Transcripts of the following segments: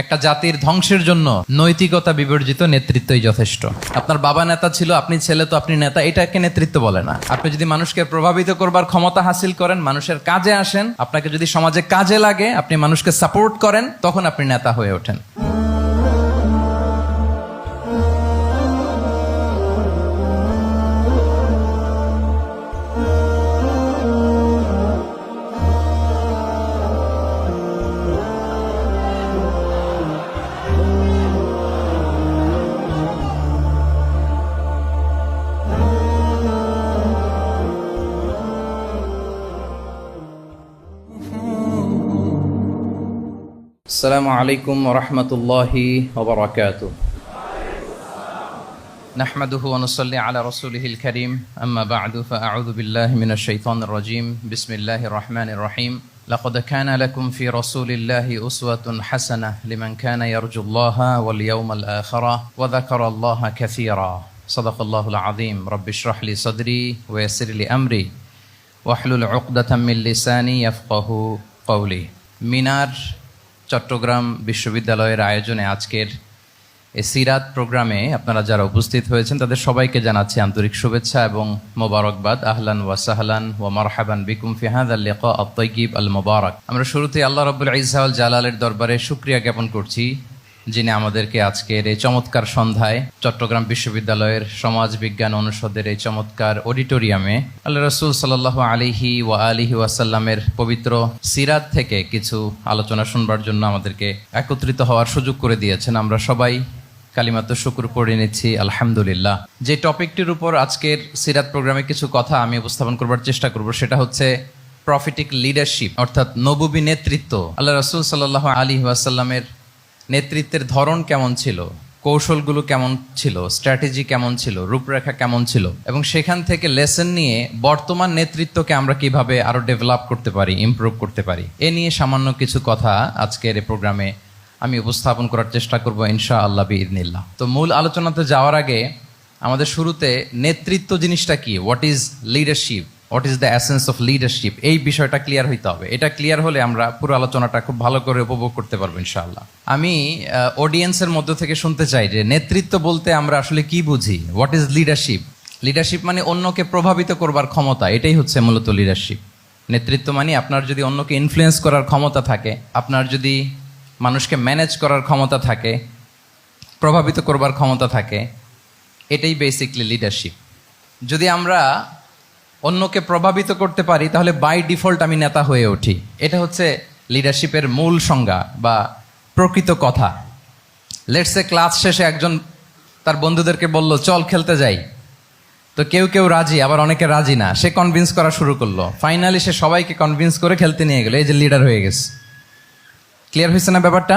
একটা জাতির ধ্বংসের জন্য নৈতিকতা বিবর্জিত নেতৃত্বই যথেষ্ট। আপনার বাবা নেতা ছিল, আপনি ছেলে, তো আপনি নেতা, এটাকে নেতৃত্ব বলে না। আপনি যদি মানুষকে প্রভাবিত করবার ক্ষমতা হাসিল করেন, মানুষের কাজে আসেন, আপনাকে যদি সমাজে কাজে লাগে, আপনি মানুষকে সাপোর্ট করেন, তখন আপনি নেতা হয়ে ওঠেন। السلام عليكم ورحمة الله وبركاته. نحمده ونصلي على رسوله الكريم. أما بعد فأعوذ بالله من الشيطان الرجيم. بسم الله الرحمن الرحيم. لقد كان لكم في رسول الله أسوة حسنة لمن كان يرجو الله واليوم الآخر وذكر الله كثيرا. صدق الله العظيم. رب اشرح لي صدري ويسر لي أمري واحلل عقدة من لساني يفقه قولي. মিনার চট্টগ্রাম বিশ্ববিদ্যালয়ের আয়োজনে আজকের এই সিরাত প্রোগ্রামে আপনারা যারা উপস্থিত হয়েছেন তাদের সবাইকে জানাচ্ছি আন্তরিক শুভেচ্ছা এবং মোবারকবাদ। আহলান ওয়া সাহলান ওয়া মারহাবান বিকুম ফি হাযাল লিকা আত-তাইয়িব আল মুবারাক। আমরা শুরুতে আল্লাহ রাব্বুল ইজ্জা ওয়াল জালালের দরবারে শুকরিয়া জ্ঞাপন করছি, যিনি আমাদেরকে আজকের এই চমৎকার সন্ধ্যায় চট্টগ্রাম বিশ্ববিদ্যালয়ের সমাজ বিজ্ঞান অনুষদের এই চমৎকার অডিটোরিয়ামে আল্লাহ রাসূল সাল্লাল্লাহু আলাইহি ওয়া আলিহি ওয়াসাল্লামের পবিত্র সিরাত থেকে কিছু আলোচনা শুনবার জন্য আমাদেরকে একত্রিত হওয়ার সুযোগ করে দিয়েছেন। আমরা সবাই কালিমাত শুকর পড়ে নিচ্ছি আলহামদুলিল্লাহ। যে টপিকটির উপর আজকের সিরাত প্রোগ্রামে কিছু কথা আমি উপস্থাপন করবার চেষ্টা করব, সেটা হচ্ছে প্রফেটিক লিডারশিপ, অর্থাৎ নবুবী নেতৃত্ব। আল্লাহ রাসূল সাল্লাল্লাহু আলাইহি ওয়াসাল্লামের নেতৃত্বের ধরন কেমন ছিল, কৌশলগুলো কেমন ছিল, স্ট্র্যাটেজি কেমন ছিল, রূপরেখা কেমন ছিল, এবং সেখান থেকে লেসন নিয়ে বর্তমান নেতৃত্বকে আমরা কিভাবে আরো ডেভেলপ করতে পারি, ইমপ্রুভ করতে পারি, এ নিয়ে সামান্য কিছু কথা আজকের এই প্রোগ্রামে আমি উপস্থাপন করার চেষ্টা করব ইনশাআল্লাহ বিইذنিল্লাহ। তো মূল আলোচনাতে যাওয়ার আগে আমাদের শুরুতে নেতৃত্ব জিনিসটা কি, what is leadership, what is the essence of leadership, এই বিষয়টা ক্লিয়ার হইতে হবে। এটা ক্লিয়ার হলে আমরা পুরো আলোচনাটা খুব ভালো করে উপভোগ করতে পারবো ইনশাআল্লাহ। আমি অডিয়েন্সের মধ্য থেকে শুনতে চাই যে নেতৃত্ব বলতে আমরা আসলে কি বুঝি, হোয়াট ইজ লিডারশিপ। লিডারশিপ মানে অন্যকে প্রভাবিত করবার ক্ষমতা, এটাই হচ্ছে মূলত লিডারশিপ। নেতৃত্ব মানে আপনার যদি অন্যকে ইনফ্লুয়েন্স করার ক্ষমতা থাকে, আপনার যদি মানুষকে ম্যানেজ করার ক্ষমতা থাকে, প্রভাবিত করবার ক্ষমতা থাকে, এটাই বেসিকলি লিডারশিপ। যদি আমরা অন্যকে প্রভাবিত করতে পারি তাহলে বাই ডিফল্ট আমি নেতা হয়ে উঠি। এটা হচ্ছে লিডারশিপের মূল সংজ্ঞা বা প্রকৃত কথা। লেটসে ক্লাস শেষে একজন তার বন্ধুদেরকে বলল চল খেলতে যাই, তো কেউ কেউ রাজি, আবার অনেকে রাজি না। সে কনভিন্স করা শুরু করলো, ফাইনালি সে সবাইকে কনভিন্স করে খেলতে নিয়ে গেল, এই যে লিডার হয়ে গেছে। ক্লিয়ার হয়েছে না ব্যাপারটা?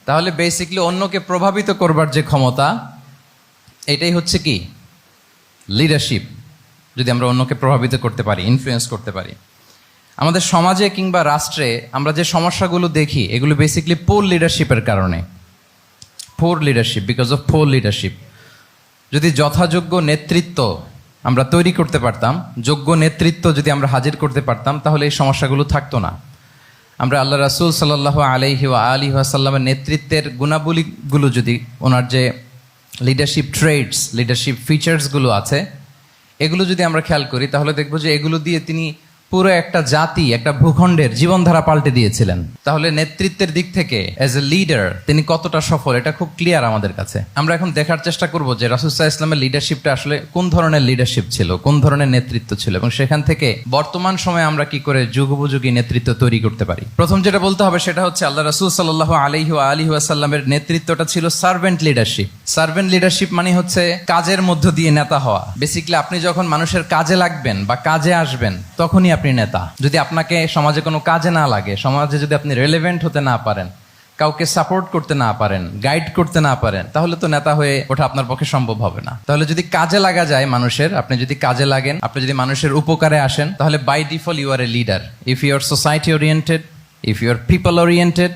তাহলে বেসিকলি অন্যকে প্রভাবিত করবার যে ক্ষমতা, এটাই হচ্ছে কি লিডারশিপ। যদি আমরা অন্যকে প্রভাবিত করতে পারি, ইনফ্লুয়েন্স করতে পারি। আমাদের সমাজে কিংবা রাষ্ট্রে আমরা যে সমস্যাগুলো দেখি, এগুলো বেসিকলি পোর লিডারশিপের কারণে। Poor leadership, because of poor leadership. যদি যথাযোগ্য নেতৃত্ব আমরা তৈরি করতে পারতাম, যোগ্য নেতৃত্ব যদি আমরা হাজির করতে পারতাম, তাহলে এই সমস্যাগুলো থাকতো না। আমরা আল্লাহ রাসূল সাল্লাল্লাহু আলাইহি ওয়া আলিহি ওয়াসাল্লামের নেতৃত্বের গুণাবলীগুলো, যদি ওনার যে লিডারশিপ ট্রেডস, লিডারশিপ ফিচার্সগুলো আছে, এগুলো যদি আমরা খেয়াল করি তাহলে দেখবো যে এগুলো দিয়ে তিনি পুরো একটা জাতি, একটা ভূখণ্ডের জীবনধারা পাল্টে দিয়েছিলেন। তাহলে নেতৃত্বের দিক থেকে অ্যাজ এ লিডার তিনি কতটা সফল, এটা খুব ক্লিয়ার আমাদের কাছে। আমরা এখন দেখার চেষ্টা করব যে রাসূল সাল্লাল্লাহু আলাইহি ওয়াসাল্লামের লিডারশিপটা আসলে কোন ধরনের লিডারশিপ ছিল, কোন ধরনের নেতৃত্ব ছিল, এবং সেখান থেকে বর্তমান সময়ে আমরা কি করে যুগোপযোগী নেতৃত্ব তৈরি করতে পারি। প্রথম যেটা বলতে হবে সেটা হচ্ছে আল্লাহ রাসূল সাল্লাল্লাহু আলাইহি ওয়া আলিহি ওয়াসাল্লামের নেতৃত্বটা ছিল সার্ভেন্ট লিডারশিপ। সার্ভেন্ট লিডারশিপ মানে হচ্ছে কাজের মধ্য দিয়ে নেতা হওয়া। বেসিক্যালি আপনি যখন মানুষের কাজে লাগবেন বা কাজে আসবেন, তখনই আপনি নেতা। যদি আপনাকে সমাজে কোনো কাজে না লাগে, সমাজে যদি আপনি রেলেভেন্ট হতে না পারেন, কাউকে সাপোর্ট করতে না পারেন, গাইড করতে না পারেন, তাহলে তো নেতা হয়ে ওঠা আপনার পক্ষে সম্ভব হবে না। তাহলে যদি কাজে লাগা যায় মানুষের, আপনি যদি কাজে লাগেন, আপনি যদি মানুষের উপকারে আসেন, তাহলে by default you are a leader. If you are society oriented, if you are people oriented,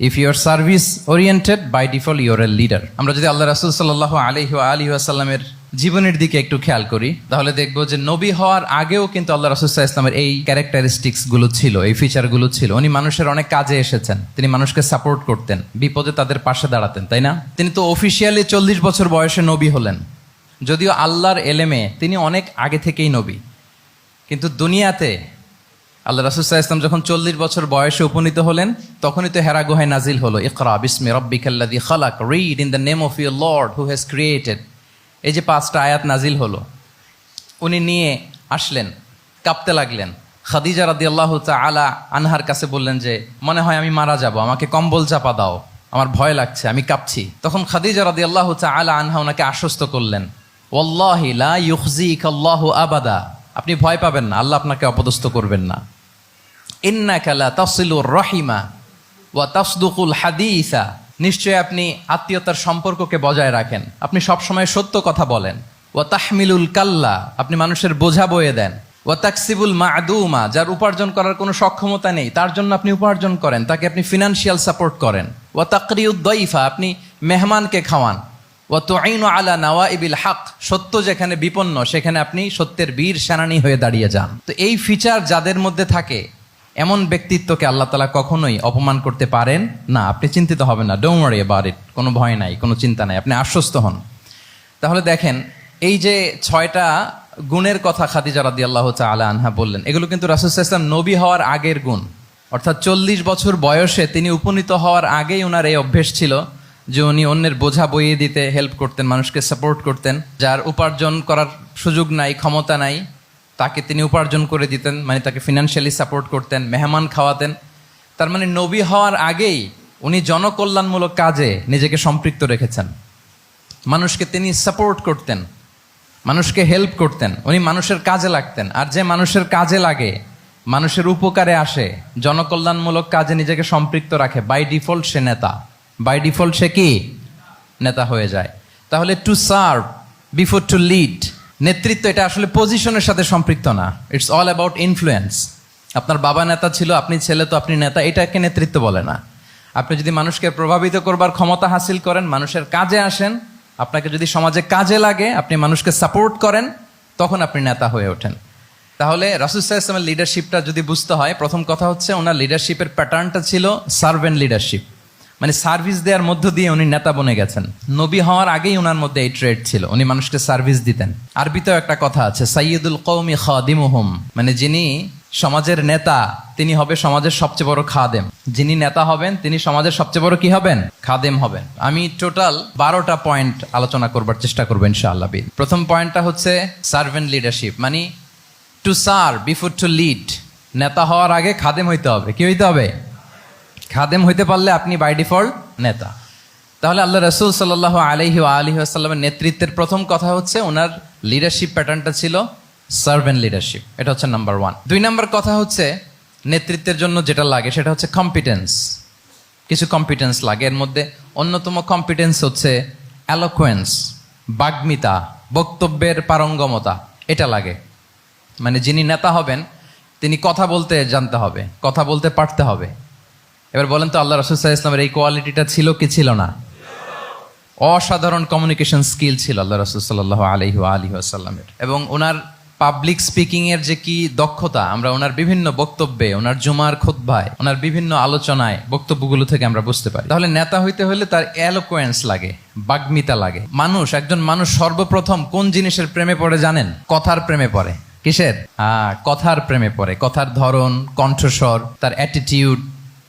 if you are service oriented, by default you are a leader. আমরা যদি আল্লাহ রাসূল সাল্লাল্লাহু আলাইহি ওয়া আলিহি ওয়াসাল্লামের জীবনের দিকে একটু খেয়াল করি, তাহলে দেখবো যে নবী হওয়ার আগেও কিন্তু আল্লাহ রাসূল সাল্লাল্লাহু আলাইহি ওয়াসাল্লামের এই ক্যারেক্টারিস্টিক্স গুলো ছিল, এই ফিচার গুলো ছিল। উনি মানুষের অনেক কাজে এসেছেন, তিনি মানুষকে সাপোর্ট করতেন, বিপদে তাদের পাশে দাঁড়াতেন, তাই না? তিনি তো অফিসিয়ালি 40 বছর বয়সে নবী হলেন, যদিও আল্লাহর এলেমে তিনি অনেক আগে থেকেই নবী। কিন্তু দুনিয়াতে আল্লাহ রাসূল সাল্লাল্লাহু আলাইহি ওয়াসাল্লাম যখন 40 বছর বয়সে উপনীত হলেন, তখনই তো হেরা গুহায় নাজিল হলো, ইকরা বিসমি রাব্বিকাল্লাযী খালাক, read in the name of your Lord who has created. এই যে 5টা আয়াত নাজিল হলো, উনি নিয়ে আসলেন, কাঁপতে লাগলেন। খাদিজা রাদিয়াল্লাহু তাআলা আনহার কাছে বললেন যে মনে হয় আমি মারা যাব, আমাকে কম্বল চাপা দাও, আমার ভয় লাগছে, আমি কাঁপছি। তখন খাদিজা রাদিয়াল্লাহু তাআলা আনহা ওনাকে আশ্বস্ত করলেন, ওয়াল্লাহি লা ইউখজিকাল্লাহু আবাদা, আপনি ভয় পাবেন না, আল্লাহ আপনাকে অপদস্থ করবেন না। ইন্নাকা লা তাসিলুর রাহিমা ওয়া তাসদুকুল হাদিসা, নিশ্চয়ই আপনি আত্মীয়তার সম্পর্ককে বজায় রাখেন, আপনি সবসময় সত্য কথা বলেন। ওয়া তাহমিলুল কাল্লা, আপনি মানুষের বোঝা বয়ে দেন। ওয়া তাকসিবুল মা'দুমা, যার উপার্জন করার কোনো সক্ষমতা নেই তার জন্য আপনি উপার্জন করেন, তাকে আপনি ফিনান্সিয়াল সাপোর্ট করেন। ওয়া তাকরিউদ দাইফা, আপনি মেহমানকে খাওয়ান। ওয়া তুঈনু আলা নাওয়াইবিল হক, সত্য যেখানে বিপন্ন সেখানে আপনি সত্যের বীর সেনানী হয়ে দাঁড়িয়ে যান। তো এই ফিচার যাদের মধ্যে থাকে, এমন ব্যক্তিত্বকে আল্লাহ তাআলা কখনোই অপমান করতে পারেন না। আপনি চিন্তিত হবেন না, ডোন্ট ওয়ারি অ্যাবাউট ইট, কোনো ভয় নাই, কোনো চিন্তা নাই, আপনি আশ্বস্ত হন। তাহলে দেখেন, এই যে 6টা গুণের কথা খাদিজা রাদিয়াল্লাহু তাআলা আনহা বললেন, এগুলো কিন্তু রাসূল সাল্লাল্লাহু আলাইহি ওয়াসাল্লাম নবী হওয়ার আগের গুণ, অর্থাৎ 40 বছর বয়সে তিনি উপনীত হওয়ার আগেই ওনার এই অভ্যেস ছিল যে উনি অন্যের বোঝা বইয়ে দিতে হেল্প করতেন, মানুষকে সাপোর্ট করতেন। যার উপার্জন করার সুযোগ নাই, ক্ষমতা নাই, তাকে তিনি উপার্জন করে দিতেন, মানে তাকে ফিনান্সিয়ালি সাপোর্ট করতেন, মেহমান খাওয়াতেন। তার মানে নবী হওয়ার আগেই উনি জনকল্যাণমূলক কাজে নিজেকে সম্পৃক্ত রেখেছেন, মানুষকে তিনি সাপোর্ট করতেন, মানুষকে হেল্প করতেন, উনি মানুষের কাজে লাগতেন। আর যে মানুষের কাজে লাগে, মানুষের উপকারে আসে, জনকল্যাণমূলক কাজে নিজেকে সম্পৃক্ত রাখে, বাই ডিফল্ট সে নেতা, বাই ডিফল্ট সে কি নেতা হয়ে যায়। তাহলে to serve before to lead, নেতৃত্ব এটা আসলে পজিশনের সাথে সম্পৃক্ত না, ইটস অল অ্যাবাউট ইনফ্লুয়েন্স। আপনার বাবা নেতা ছিল, আপনি ছেলে, তো আপনি নেতা, এটাকে নেতৃত্ব বলে না। আপনি যদি মানুষকে প্রভাবিত করবার ক্ষমতা হাসিল করেন, মানুষের কাজে আসেন, আপনাকে যদি সমাজে কাজে লাগে, আপনি মানুষকে সাপোর্ট করেন, তখন আপনি নেতা হয়ে ওঠেন। তাহলে রাসূল সাল্লাল্লাহু আলাইহি ওয়াসাল্লামের লিডারশিপটা যদি বুঝতে হয়, প্রথম কথা হচ্ছে ওনার লিডারশিপের প্যাটার্নটা ছিল সার্ভেন্ট লিডারশিপ, মানে সার্ভিস দেওয়ার মধ্য দিয়ে উনি নেতা বনে গেছেন। নবী হওয়ার আগেই ওনার মধ্যে এই ট্রেড ছিল, উনি মানুষকে সার্ভিস দিতেন। আরবিতেও একটা কথা আছে, সাইয়্যিদুল কওমি খাদিমুহুম, মানে যিনি সমাজের নেতা তিনি হবে সমাজের সবচেয়ে বড় খাদেম। যিনি নেতা হবেন তিনি সমাজের সবচেয়ে বড় কি হবেন? খাদেম হবেন। আমি টোটাল 12টা পয়েন্ট আলোচনা করবার চেষ্টা করবো ইনশাআল্লাহ। প্রথম পয়েন্টটা হচ্ছে সার্ভেন্ট লিডারশিপ, মানে to serve before to lead. নেতা হওয়ার আগে খাদেম হইতে হবে। কি হইতে হবে? খাদেম হইতে পারলে আপনি বাই ডিফল্ট নেতা। তাহলে আল্লাহ রাসূল সাল্লাল্লাহু আলাইহি ওয়া আলিহি ওয়াসাল্লামের নেতৃত্বের প্রথম কথা হচ্ছে ওনার লিডারশিপ প্যাটার্নটা ছিল সার্ভেন্ট লিডারশিপ। এটা হচ্ছে নাম্বার 1। 2 নাম্বার কথা হচ্ছে নেতৃত্বের জন্য যেটা লাগে সেটা হচ্ছে কম্পিটেন্স। কিছু কম্পিটেন্স লাগে, এর মধ্যে অন্যতম কম্পিটেন্স হচ্ছে অ্যালোকোয়েন্স, বাগ্মিতা, বক্তব্যের পারঙ্গমতা, এটা লাগে। মানে যিনি নেতা হবেন তিনি কথা বলতে জানতে হবে, কথা বলতে পারতে হবে। এবার বলেন তো, আল্লাহ রাসূল সাল্লাল্লাহু আলাইহি ওয়াসাল্লামের এই কোয়ালিটিটা ছিল কি ছিল না? অসাধারণ কমিউনিকেশন স্কিল ছিল আল্লাহ রাসূল সাল্লাল্লাহু আলাইহি ওয়া আলিহি ওয়াসাল্লামের। এবং ওনার পাবলিক স্পিকিং এর যে কি দক্ষতা, আমরা ওনার বিভিন্ন বক্তব্যে, ওনার জুমার খুতবায়, ওনার বিভিন্ন আলোচনায়, বক্তব্যগুলো থেকে আমরা বুঝতে পারি। তাহলে নেতা হইতে হলে তার এলোকোয়েন্স লাগে, বাগ্মিতা লাগে। একজন মানুষ সর্বপ্রথম কোন জিনিসের প্রেমে পড়ে জানেন? কথার প্রেমে পড়ে। কিসের? কথার প্রেমে পড়ে। কথার ধরন, কণ্ঠস্বর, তার অ্যাটিটিউড,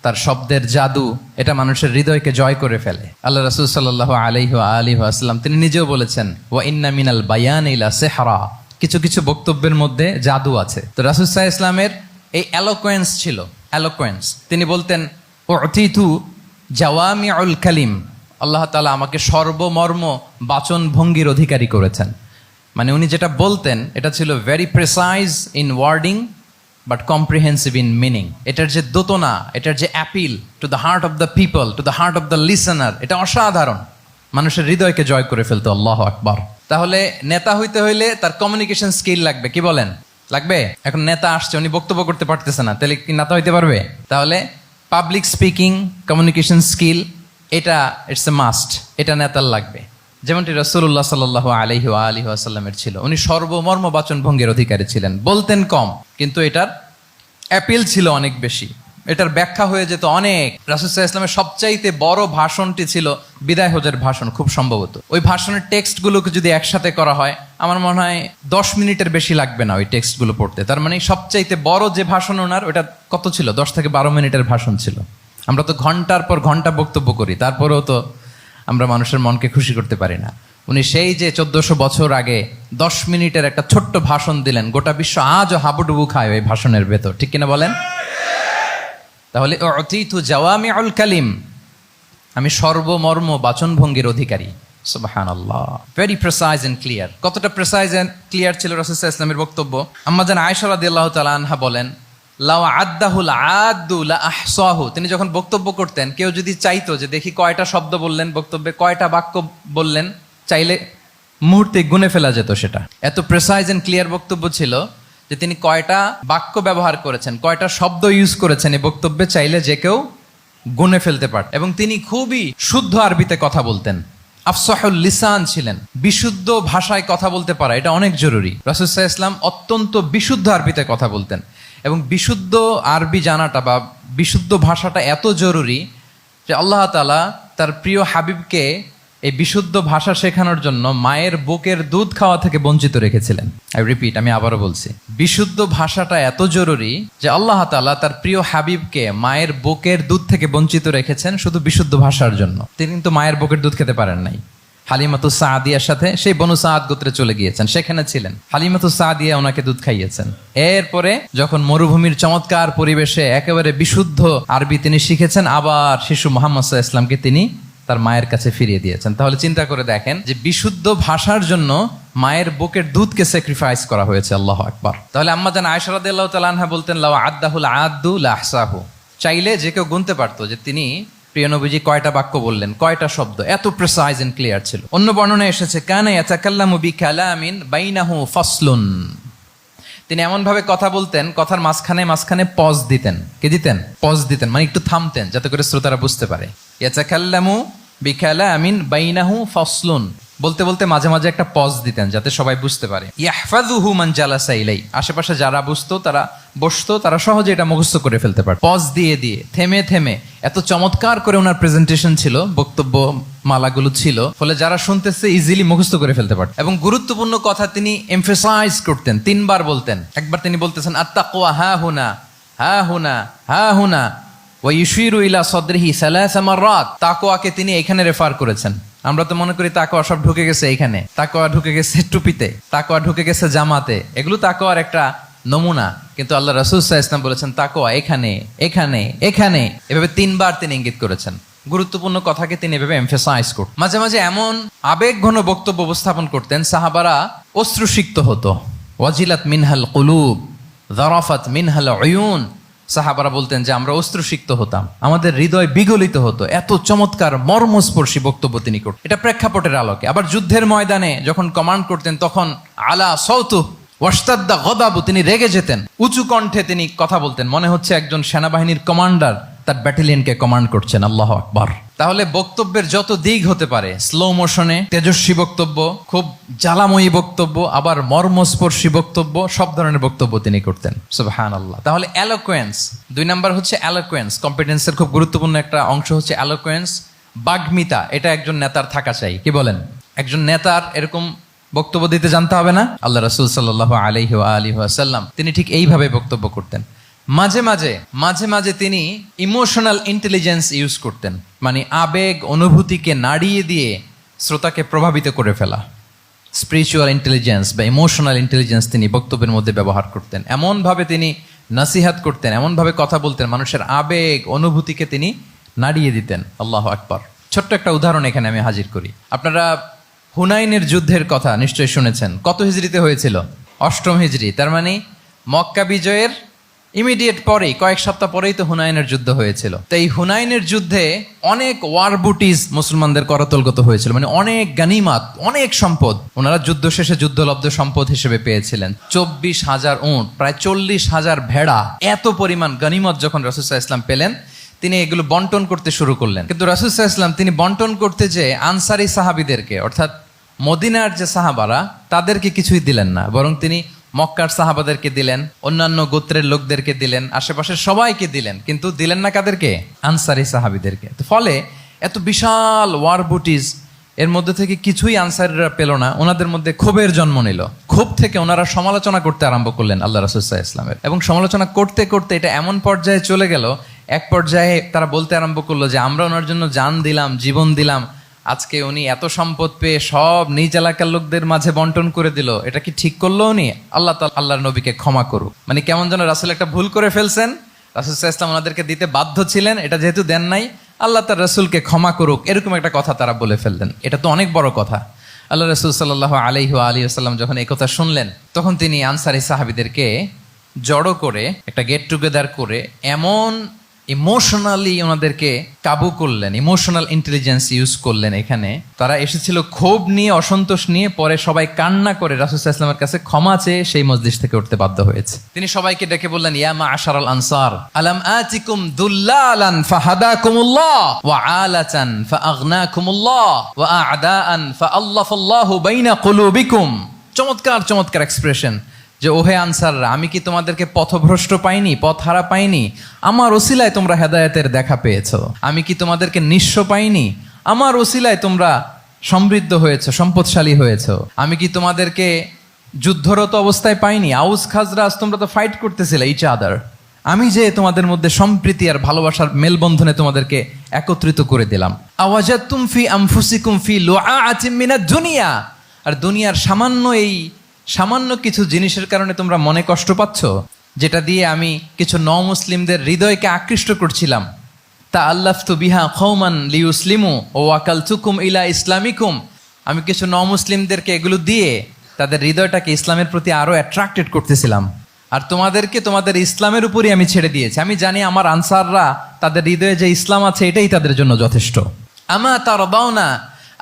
তার শব্দের জাদু, এটা মানুষের হৃদয়কে জয় করে ফেলে। আল্লাহ রাসূল সাল্লাল্লাহু আলাইহি ওয়া আলিহি ওয়াসাল্লাম তিনি নিজেও বলেছেন, ওয়া ইন্না মিনাল বায়ানি লা সিহরা, কিছু কিছু বক্তব্যের মধ্যে জাদু আছে। তো রাসূল সাল্লাল্লাহু আলাইহি ওয়াসাল্লামের এই এলোকোয়েন্স ছিল, এলোকোয়েন্স। তিনি বলতেন, উতিতু জাওয়ামিউল কালিম, আল্লাহ তাআলা আমাকে সর্বমর্ম বাচন ভঙ্গির অধিকারী করেছেন। মানে উনি যেটা বলতেন এটা ছিল very precise in wording but comprehensive in meaning. এটার যে দোতনা, এটার যে appeal to the heart of the people, to the heart of the listener, এটা অসাধারণ, মানুষের হৃদয়কে জয় করে ফেলতো। আল্লাহু আকবার। তাহলে নেতা হইতে হইলে তার কমিউনিকেশন স্কিল লাগবে। কি বলেন? লাগবে। এখন নেতা আসছে, উনি বক্তব্য করতে পারতেছে না, তাহলে কি নেতা হইতে পারবে? তাহলে পাবলিক স্পিকিং, কমিউনিকেশন স্কিল, এটা ইটস এ মাস্ট, এটা নেতার লাগবে। যেমনটি রাসূলুল্লাহ সাল্লাল্লাহু আলাইহি ওয়া আলিহি ওয়াসাল্লামের ছিল। উনি সর্বমর্ম বাচন ভঙ্গির অধিকারী ছিলেন, বলতেন কম কিন্তু এটার অ্যাপিল ছিল অনেক বেশি, এটার ব্যাখ্যা হয়ে যেত অনেক। রাসূল সাল্লাল্লাহু আলাইহি ওয়াসাল্লামের সবচাইতে বড় ভাষণটি ছিল বিদায় হজের ভাষণ, খুব সম্ভবত। ওই ভাষণের টেক্সটগুলোকে যদি একসাথে করা হয় আমার মনে হয় 10 মিনিটের বেশি লাগবে না ওই টেক্সটগুলো পড়তে। তার মানে সবচাইতে বড় যে ভাষণ ওনার, ওটা কত ছিল? 10 থেকে 12 মিনিটের ভাষণ ছিল। আমরা তো ঘন্টার পর ঘন্টা বক্তব্য করি, তারপরেও তো আমরা মানুষের মনকে খুশি করতে পারি না। উনি সেই যে 1400 বছর আগে 10 মিনিটের একটা ছোট্ট ভাষণ দিলেন, গোটা বিশ্ব আজও হাবুডুবু খায় ওই ভাষণের ভেতর, ঠিক কিনা বলেন? তাহলে উতিতু জাওয়ামিউল কালিম, আমি সর্বমর্ম বাচনভঙ্গির অধিকারী। সুবহানাল্লাহ, ভেরি প্রিসাইজ এন্ড ক্লিয়ার। কতটা প্রিসাইজ এন্ড ক্লিয়ার ছিল রাসূল সাল্লাল্লাহু আলাইহি ওয়াসাল্লামের বক্তব্য? আম্মা জান আয়েশা রাদিয়াল্লাহু তাআলা আনহা বলেন, লাউ আদ্দাহুল আদ্দু লা আহসাহু। তিনি যখন বক্তব্য করতেন, কেউ যদি চাইতো যে দেখি কয়টা শব্দ বললেন বক্তব্যে, কয়টা বাক্য বললেন, চাইলে মুহূর্তে গুনে ফেলা যেত সেটা। এত প্রিসাইজ এন্ড ক্লিয়ার বক্তব্য ছিল যে তিনি কয়টা বাক্য ব্যবহার করেছেন, কয়টা শব্দ ইউজ করেছেন এই বক্তব্যে, চাইলে যে কেউ গুনে ফেলতে পারত। এবং তিনি খুবই শুদ্ধ আরবিতে কথা বলতেন, আফসাহুল লিসান ছিলেন। বিশুদ্ধ ভাষায় কথা বলতে পারা এটা অনেক জরুরি। রাসূল সাল্লাল্লাহু আলাইহি ওয়াসাল্লাম অত্যন্ত বিশুদ্ধ আরবিতে কথা বলতেন, এবং বিশুদ্ধ আরবি জানাটা বা বিশুদ্ধ ভাষাটা এত জরুরি যে আল্লাহ তাআলা তার প্রিয় হাবিবকে এই বিশুদ্ধ ভাষা শেখানোর জন্য মায়ের বুকের দুধ খাওয়া থেকে বঞ্চিত রেখেছিলেন। আই রিপিট, আমি আবারও বলছি, বিশুদ্ধ ভাষাটা এত জরুরি যে আল্লাহ তাআলা তার প্রিয় হাবিবকে মায়ের বুকের দুধ থেকে বঞ্চিত রেখেছেন শুধু বিশুদ্ধ ভাষার জন্য। তিনি কিন্তু মায়ের বুকের দুধ খেতে পারেন নাই। হালিমাতুস সাদিয়ার সাথে সেই বনু সাদ গোত্রে চলে গিয়েছেন, সেখানে ছিলেন। হালিমাতুস সাদিয়া ওনাকে দুধ খাইয়েছেন। এরপরে যখন মরুভূমির চমৎকার পরিবেশে একেবারে বিশুদ্ধ আরবি তিনি শিখেছেন, আবার শিশু মুহাম্মদ সাল্লাল্লাহু আলাইহি ওয়াসাল্লামকে তিনি তার মায়ের কাছে ফিরিয়ে দিয়েছেন। তাহলে চিন্তা করে দেখেন যে বিশুদ্ধ ভাষার জন্য মায়ের বুকের দুধকে স্যাক্রিফাইস করা হয়েছে। আল্লাহু আকবার। তাহলে আম্মা জান আয়েশা রাদিয়াল্লাহু তাআলা আনহা বলতেন, লাউ আদ্দাহুল আদ্দু লা আহসাহু। চাইলে যে কেউ গুনতে পারতো যে তিনি প্রিয় নবীজি কয়টা বাক্য বললেন, কয়টা শব্দ। এত প্রিসাইজ এন্ড ক্লিয়ার ছিল। অন্য বর্ণনায় এসেছে, কানা ইয়াতাকাল্লামু বিকালামিন বাইনাহু ফাসলুন। তিনি এমন ভাবে কথা বলতেন, কথার মাঝখানে মাঝখানে পজ দিতেন। কে দিতেন? পজ দিতেন, মানে একটু থামতেন যাতে করে শ্রোতারা বুঝতে পারে। ইয়াতাকাল্লামু বিকালামিন বাইনাহু ফাসলুন, বলতে বলতে মাঝে মাঝে একটা পজ দিতেন যাতে সবাই বুঝতে পারে। ইয়াহফাযুহু মান জালাসা ইলাই, আশেপাশে যারা বুঝতো, তারা বসতো, তারা সহজে এটা মুখস্থ করে ফেলতে পারত। পজ দিয়ে দিয়ে, থেমে থেমে, এত চমৎকার করে ওনার প্রেজেন্টেশন ছিল, বক্তব্য মালাগুলো ছিল, ফলে যারা শুনতেছে ইজিলি মুখস্থ করে ফেলতে পারত। এবং গুরুত্বপূর্ণ কথা তিনি এমফাসাইজ করতেন, 3 বার বলতেন। একবার তিনি বলতেছেন, আত্তাকওয়া হা হুনা হা হুনা হা হুনা ওয়া ইউশিরু ইলা সাদরিহি সালাসা মাররাত। তাকওয়াকে তিনি এখানে রেফার করেছেন। আমরা তো মনে করি তাকওয়া সব ঢুকে গেছে এখানে, তাকওয়া ঢুকে গেছে টুপিতে, তাকওয়া ঢুকে গেছে জামাতে, এগুলো তাকওয়ার একটা নমুনা। কিন্তু আল্লাহ রাসূল সাল্লাল্লাহু আলাইহি ওয়াসাল্লাম বলেছেন তাকওয়া এখানে এখানে এখানে, এভাবে 3 বার তিনি ইঙ্গিত করেছেন। গুরুত্বপূর্ণ কথাকে তিনি এভাবে এমফাসাইজ করতেন। মাঝে মাঝে এমন আবেগঘন বক্তব্য উপস্থাপন করতেন, সাহাবারা অশ্রুসিক্ত হতো। ওয়াজিলাত মিনহাল কুলুব যারাফাত মিনহাল উয়ুন। সাহাবারা বলতেন যে আমরা অশ্রুসিক্ত হতাম, আমাদের হৃদয় বিগলিত হতো। এত চমৎকার মর্মস্পর্শী বক্তব্য তিনি করতেন। এটা প্রেক্ষাপটের আলোকে। আবার যুদ্ধের ময়দানে যখন কমান্ড করতেন, তখন আলা সাউতু ওয়াশতাদ্দা গদাবু, তিনি রেগে যেতেন, উঁচু কণ্ঠে তিনি কথা বলতেন, মনে হচ্ছে একজন সেনাবাহিনীর কমান্ডার তার ব্যাটালিয়নকে কমান্ড করছেন। আল্লাহু আকবার। তাহলে বক্তব্যের যত দিক হতে পারে, স্লো মোশনে তেজস্বী বক্তব্য, খুব জ্বালাময়ী বক্তব্য, আবার মর্মস্পর্শী বক্তব্য, সব ধরনের বক্তব্য তিনি করতেন। সুবহানাল্লাহ। তাহলে এলোকোয়েন্স, 2 নাম্বার হচ্ছে এলোকোয়েন্স। কম্পিটেন্সের খুব গুরুত্বপূর্ণ একটা অংশ হচ্ছে এলোকোয়েন্স, বাগ্মিতা। এটা একজন নেতার থাকা চাই। কি বলেন? একজন নেতার এরকম বক্তব্য দিতে জানতে হবে না? আল্লাহ রাসূল সাল্লাল্লাহু আলাইহি ওয়া আলিহি ওয়াসাল্লাম তিনি ঠিক এইভাবে বক্তব্য করতেন। মাঝে মাঝে তিনি ইমোশনাল ইন্টেলিজেন্স ইউজ করতেন, মানে আবেগ অনুভূতিকে নাড়িয়ে দিয়ে শ্রোতাকে প্রভাবিত করে ফেলা। স্পিরিচুয়াল ইন্টেলিজেন্স বা ইমোশনাল ইন্টেলিজেন্স তিনি বক্তব্যের মধ্যে ব্যবহার করতেন। এমনভাবে তিনি নসিহাত করতেন, এমনভাবে কথা বলতেন, মানুষের আবেগ অনুভূতিকে তিনি নাড়িয়ে দিতেন। আল্লাহু আকবার। ছোট্ট একটা উদাহরণ এখানে আমি হাজির করি। আপনারা হুনাইনের যুদ্ধের কথা নিশ্চয়ই শুনেছেন। কত হিজরিতে হয়েছিল? 8ম হিজরি। তার মানে মক্কা বিজয়ের ইমিডিয়েট পরেই, কয়েক সপ্তাহ পরেই তো হুনাইনের যুদ্ধ হয়েছিল। তো এই হুনাইনের যুদ্ধে অনেক ওয়ার বুটিজ মুসলমানদের করতলগত হয়েছিল, মানে অনেক গানিমাত, অনেক সম্পদ ওনারা যুদ্ধ শেষে যুদ্ধলব্ধ সম্পদ হিসেবে পেয়েছিলেন। 24,000 উট, প্রায় 40,000 ভেড়া, এত পরিমাণ গানিমত যখন রাসূল সাল্লাল্লাহু আলাইহি ওয়াসাল্লাম পেলেন, তিনি এগুলো বন্টন করতে শুরু করলেন। কিন্তু রাসূল সাল্লাল্লাহু আলাইহি ওয়াসাল্লাম তিনি বন্টন করতে যে আনসারী সাহাবীদেরকে, অর্থাৎ মদিনার যে সাহাবারা, তাদেরকে কিছুই দিলেন না, বরং তিনি মক্কার সাহাবাদেরকে দিলেন, অন্যান্য গোত্রের লোকদেরকে দিলেন, আশেপাশের সবাইকে দিলেন, কিন্তু দিলেন না কাদেরকে? আনসারী সাহাবীদেরকে। তো ফলে এত বিশাল ওয়ার বুটিজ, এর মধ্যে থেকে কিছুই আনসারীরা পেল না। ওনাদের মধ্যে ক্ষোভের জন্ম নিল। ক্ষোভ থেকে ওনারা সমালোচনা করতে আরম্ভ করলেন আল্লাহ রাসূল সাল্লাল্লাহু আলাইহি ওয়াসাল্লামের, এবং সমালোচনা করতে করতে এটা এমন পর্যায়ে চলে গেল, এক পর্যায়ে তারা বলতে আরম্ভ করলো যে আমরা ওনার জন্য জান দিলাম, জীবন দিলাম, আজকে উনি এত সম্পদ পেয়ে সব নিজ এলাকার লোকদের মাঝে বন্টন করে দিল, এটা কি ঠিক করলো উনি? আল্লাহ তাআলা আল্লাহর নবীকে ক্ষমা করুক। মানে কেমন যেন রাসূল একটা ভুল করে ফেলছেন, রাসূল সাল্লাল্লাহু আলাইহি ওয়াসাল্লাম ওনাদেরকে দিতে বাধ্য ছিলেন, এটা যেহেতু দেন নাই, আল্লাহ তার রাসূলকে ক্ষমা করুক, এরকম একটা কথা তারা বলে ফেললেন। এটা তো অনেক বড় কথা। আল্লাহ রাসূল সাল্লাল্লাহু আলাইহি ওয়া আলিহি ওয়াসাল্লাম যখন এই কথা শুনলেন, তখন তিনি আনসারী সাহাবীদেরকে জড়ো করে একটা গেট টুগেদার করে এমন ইমোশনালি ওনাদেরকে কাবু করলেন, ইমোশনাল ইন্টেলিজেন্স ইউজ করলেন। এখানে তারা এসেছিল ক্ষোভ নিয়ে, অসন্তোষ নিয়ে, পরে সবাই কান্না করে রাসূল সাল্লাল্লাহু আলাইহি ওয়াসাল্লামের কাছে ক্ষমা চেয়ে সেই মজলিস থেকে উঠতে বাধ্য হয়েছে। তিনি সবাইকে ডেকে বললেন, ইয়া মা'আশারাল আনসার আলাম আতিকুম দুল্লালান ফাহাদাকুমুল্লাহ ওয়া আলাতান ফাআগনাকুমুল্লাহ ওয়া আ'দাআন ফাআল্লাফাল্লাহু বাইনা কুলুবিকুম। চমৎকার চমৎকার এক্সপ্রেশন, যে ওহে আনসাররা, আমি কি তোমাদেরকে পথভ্রষ্ট পাইনি, পথহারা পাইনি? আমার ওসিলায় তোমরা হেদায়েতের দেখা পেয়েছো। আমি কি তোমাদেরকে নিঃস্ব পাইনি? আমার ওসিলায় তোমরা সমৃদ্ধ হয়েছো, সম্পদশালী হয়েছো। আমি কি তোমাদেরকে যুদ্ধরত অবস্থায় পাইনি? আউস খাজরাজ তোমরা তো ফাইট করতেছিলে ইচ আদার। আমি যে তোমাদের মধ্যে সম্প্রীতি আর ভালোবাসার মেলবন্ধনে তোমাদেরকে একত্রিত করে দিলাম। আওয়াজাতুম ফি আনফুসিকুম ফি লুআআতিম মিনাদ দুনিয়া। আর দুনিয়ার সামান্য কিছু জিনিসের কারণে তোমরা মনে কষ্ট পাচ্ছ, যেটা দিয়ে আমি কিছু মুসলিমদের হৃদয়কে আকৃষ্ট করছিলাম। তা আল্লাফতু বিহা কওমান লিউসলিমু ওয়া ওয়াকালতুকুম ইলা ইসলামিকুম। আমি কিছু মুসলিমদেরকে এগুলো দিয়ে তাদের হৃদয়টাকে ইসলামের প্রতি আরো অ্যাট্রাক্টেড করতেছিলাম, আর তোমাদেরকে তোমাদের ইসলামের উপরই আমি ছেড়ে দিয়েছি। আমি জানি আমার আনসাররা, তাদের হৃদয়ে যে ইসলাম আছে এটাই তাদের জন্য যথেষ্ট। আমা তারদাউনা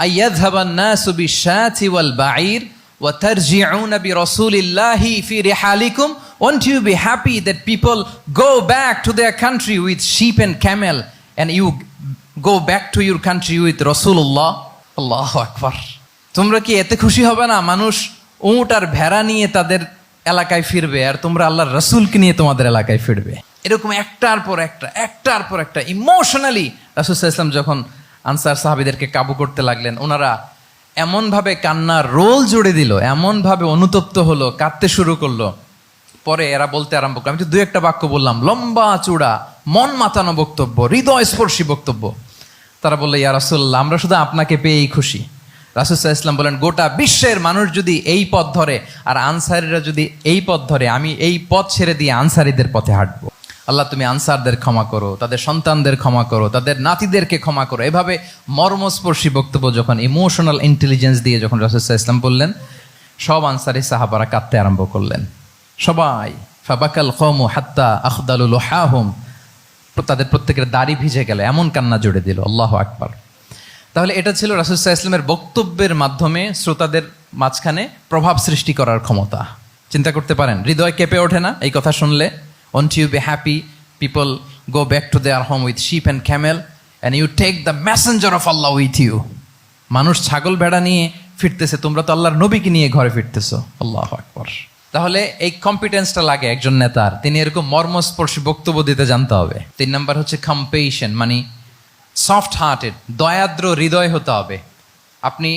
আইয়াযহাবান নাসু বিশ-শাতি ওয়াল বাঈর وَتَرْجِعُونَ بِرَسُولِ اللَّهِ فِي رِحَالِكُمْ. Won't you be happy that people go back to their country with sheep and camel, and you go back to your country with Rasulullah? Allahu Akbar. তোমরা কি এতে খুশি হবে না? মানুষ উট আর ভেড়া নিয়ে তাদের এলাকায় ফিরবে, আর তোমরা আল্লাহর রাসূলকে নিয়ে তোমাদের এলাকায় ফিরবে। এরকম একটার পর একটা ইমোশনালি রাসূল সাল্লাল্লাহু আলাইহি ওয়াসাল্লাম যখন আনসার সাহাবীদেরকে কাবু করতে লাগলেন, ওনারা এমনভাবে কান্নার রোল জুড়ে দিল, এমনভাবে অনুতপ্ত হলো, কাঁদতে শুরু করলো। পরে এরা বলতে আরম্ভ করলো, আমি তো 2-1 বাক্য বললাম, লম্বা চূড়া মন মাতানো বক্তব্য, হৃদয়স্পর্শী বক্তব্য। তারা বললো, ইয়া রাসূলুল্লাহ, আমরা শুধু আপনাকে পেয়েই খুশি। রাসূল সাল্লাল্লাহু আলাইহি ওয়াসাল্লাম বলেন, গোটা বিশ্বের মানুষ যদি এই পথ ধরে আর আনসারীরা যদি এই পথ ধরে, আমি এই পথ ছেড়ে দিয়ে আনসারীদের পথে হাঁটবো। আল্লাহ তুমি আনসারদের ক্ষমা করো, তাদের সন্তানদের ক্ষমা করো, তাদের নাতিদেরকে ক্ষমা করো। এভাবে মর্মস্পর্শী বক্তব্য যখন ইমোশনাল ইন্টেলিজেন্স দিয়ে যখন রাসূল সাল্লাল্লাহু আলাইহি ওয়াসাল্লাম বললেন, সব আনসারী সাহাবারা কাঁদতে আরম্ভ করলেন। সবাই ফাবাকাল কওমু হাত্তা আখদালু লুহাহুম, তাদের প্রত্যেকের দাড়ি ভিজে গেল, এমন কান্না জুড়ে দিল। আল্লাহু আকবার। তাহলে এটা ছিল রাসূল সাল্লাল্লাহু আলাইহি ওয়াসাল্লামের বক্তব্যের মাধ্যমে শ্রোতাদের মাঝখানে প্রভাব সৃষ্টি করার ক্ষমতা। চিন্তা করতে পারেন, হৃদয় কেঁপে ওঠে না এই কথা শুনলে? Won't you be happy people go back to their home with sheep and camel, and you take the messenger of Allah with you? মানুষ ছাগল ভেড়া নিয়ে ফিরতেছে, তোমরা তো আল্লাহর নবীকে নিয়ে ঘরে ফিরতেছো। আল্লাহু আকবার। তাহলে এই কম্পিটেন্সটা লাগে একজন নেতার, তিনি এরকম মর্মস্পর্শী বক্তব্য দিতে জানতে হবে। 3 নাম্বার হচ্ছে কম্পেশন, মানে সফট হার্টেড, দয়াদ্র হৃদয় হতে হবে। আপনি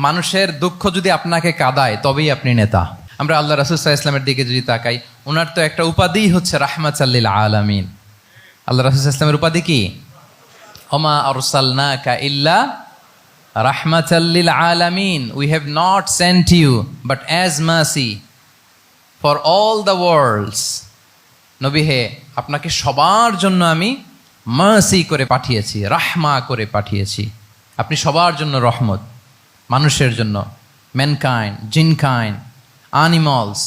মানুষের দুঃখ যদি আপনাকে কাঁদায়, তবেই আপনি নেতা। আমরা আল্লাহ রাসূল সাল্লাল্লাহু আলাইহি ওয়াসাল্লামের দিকে যদি তাকাই, ওনার তো একটা উপাধিই হচ্ছে রাহমাতাল লিল আলামিন। আল্লাহ রাসূল সাল্লাল্লাহু আলাইহি ওয়াসাল্লামের উপাধি কি? ওমা আরসালনাকা ইল্লা রাহমাতাল লিল আলামিন। We have not sent you but as mercy for all the worlds. নবী হে, আপনাকে সবার জন্য আমি মার্সি করে পাঠিয়েছি, রাহমা করে পাঠিয়েছি। আপনি সবার জন্য রহমত, মানুষের জন্য, ম্যানকাইন্ড, জিনকাইন্ড, অ্যানিমালস,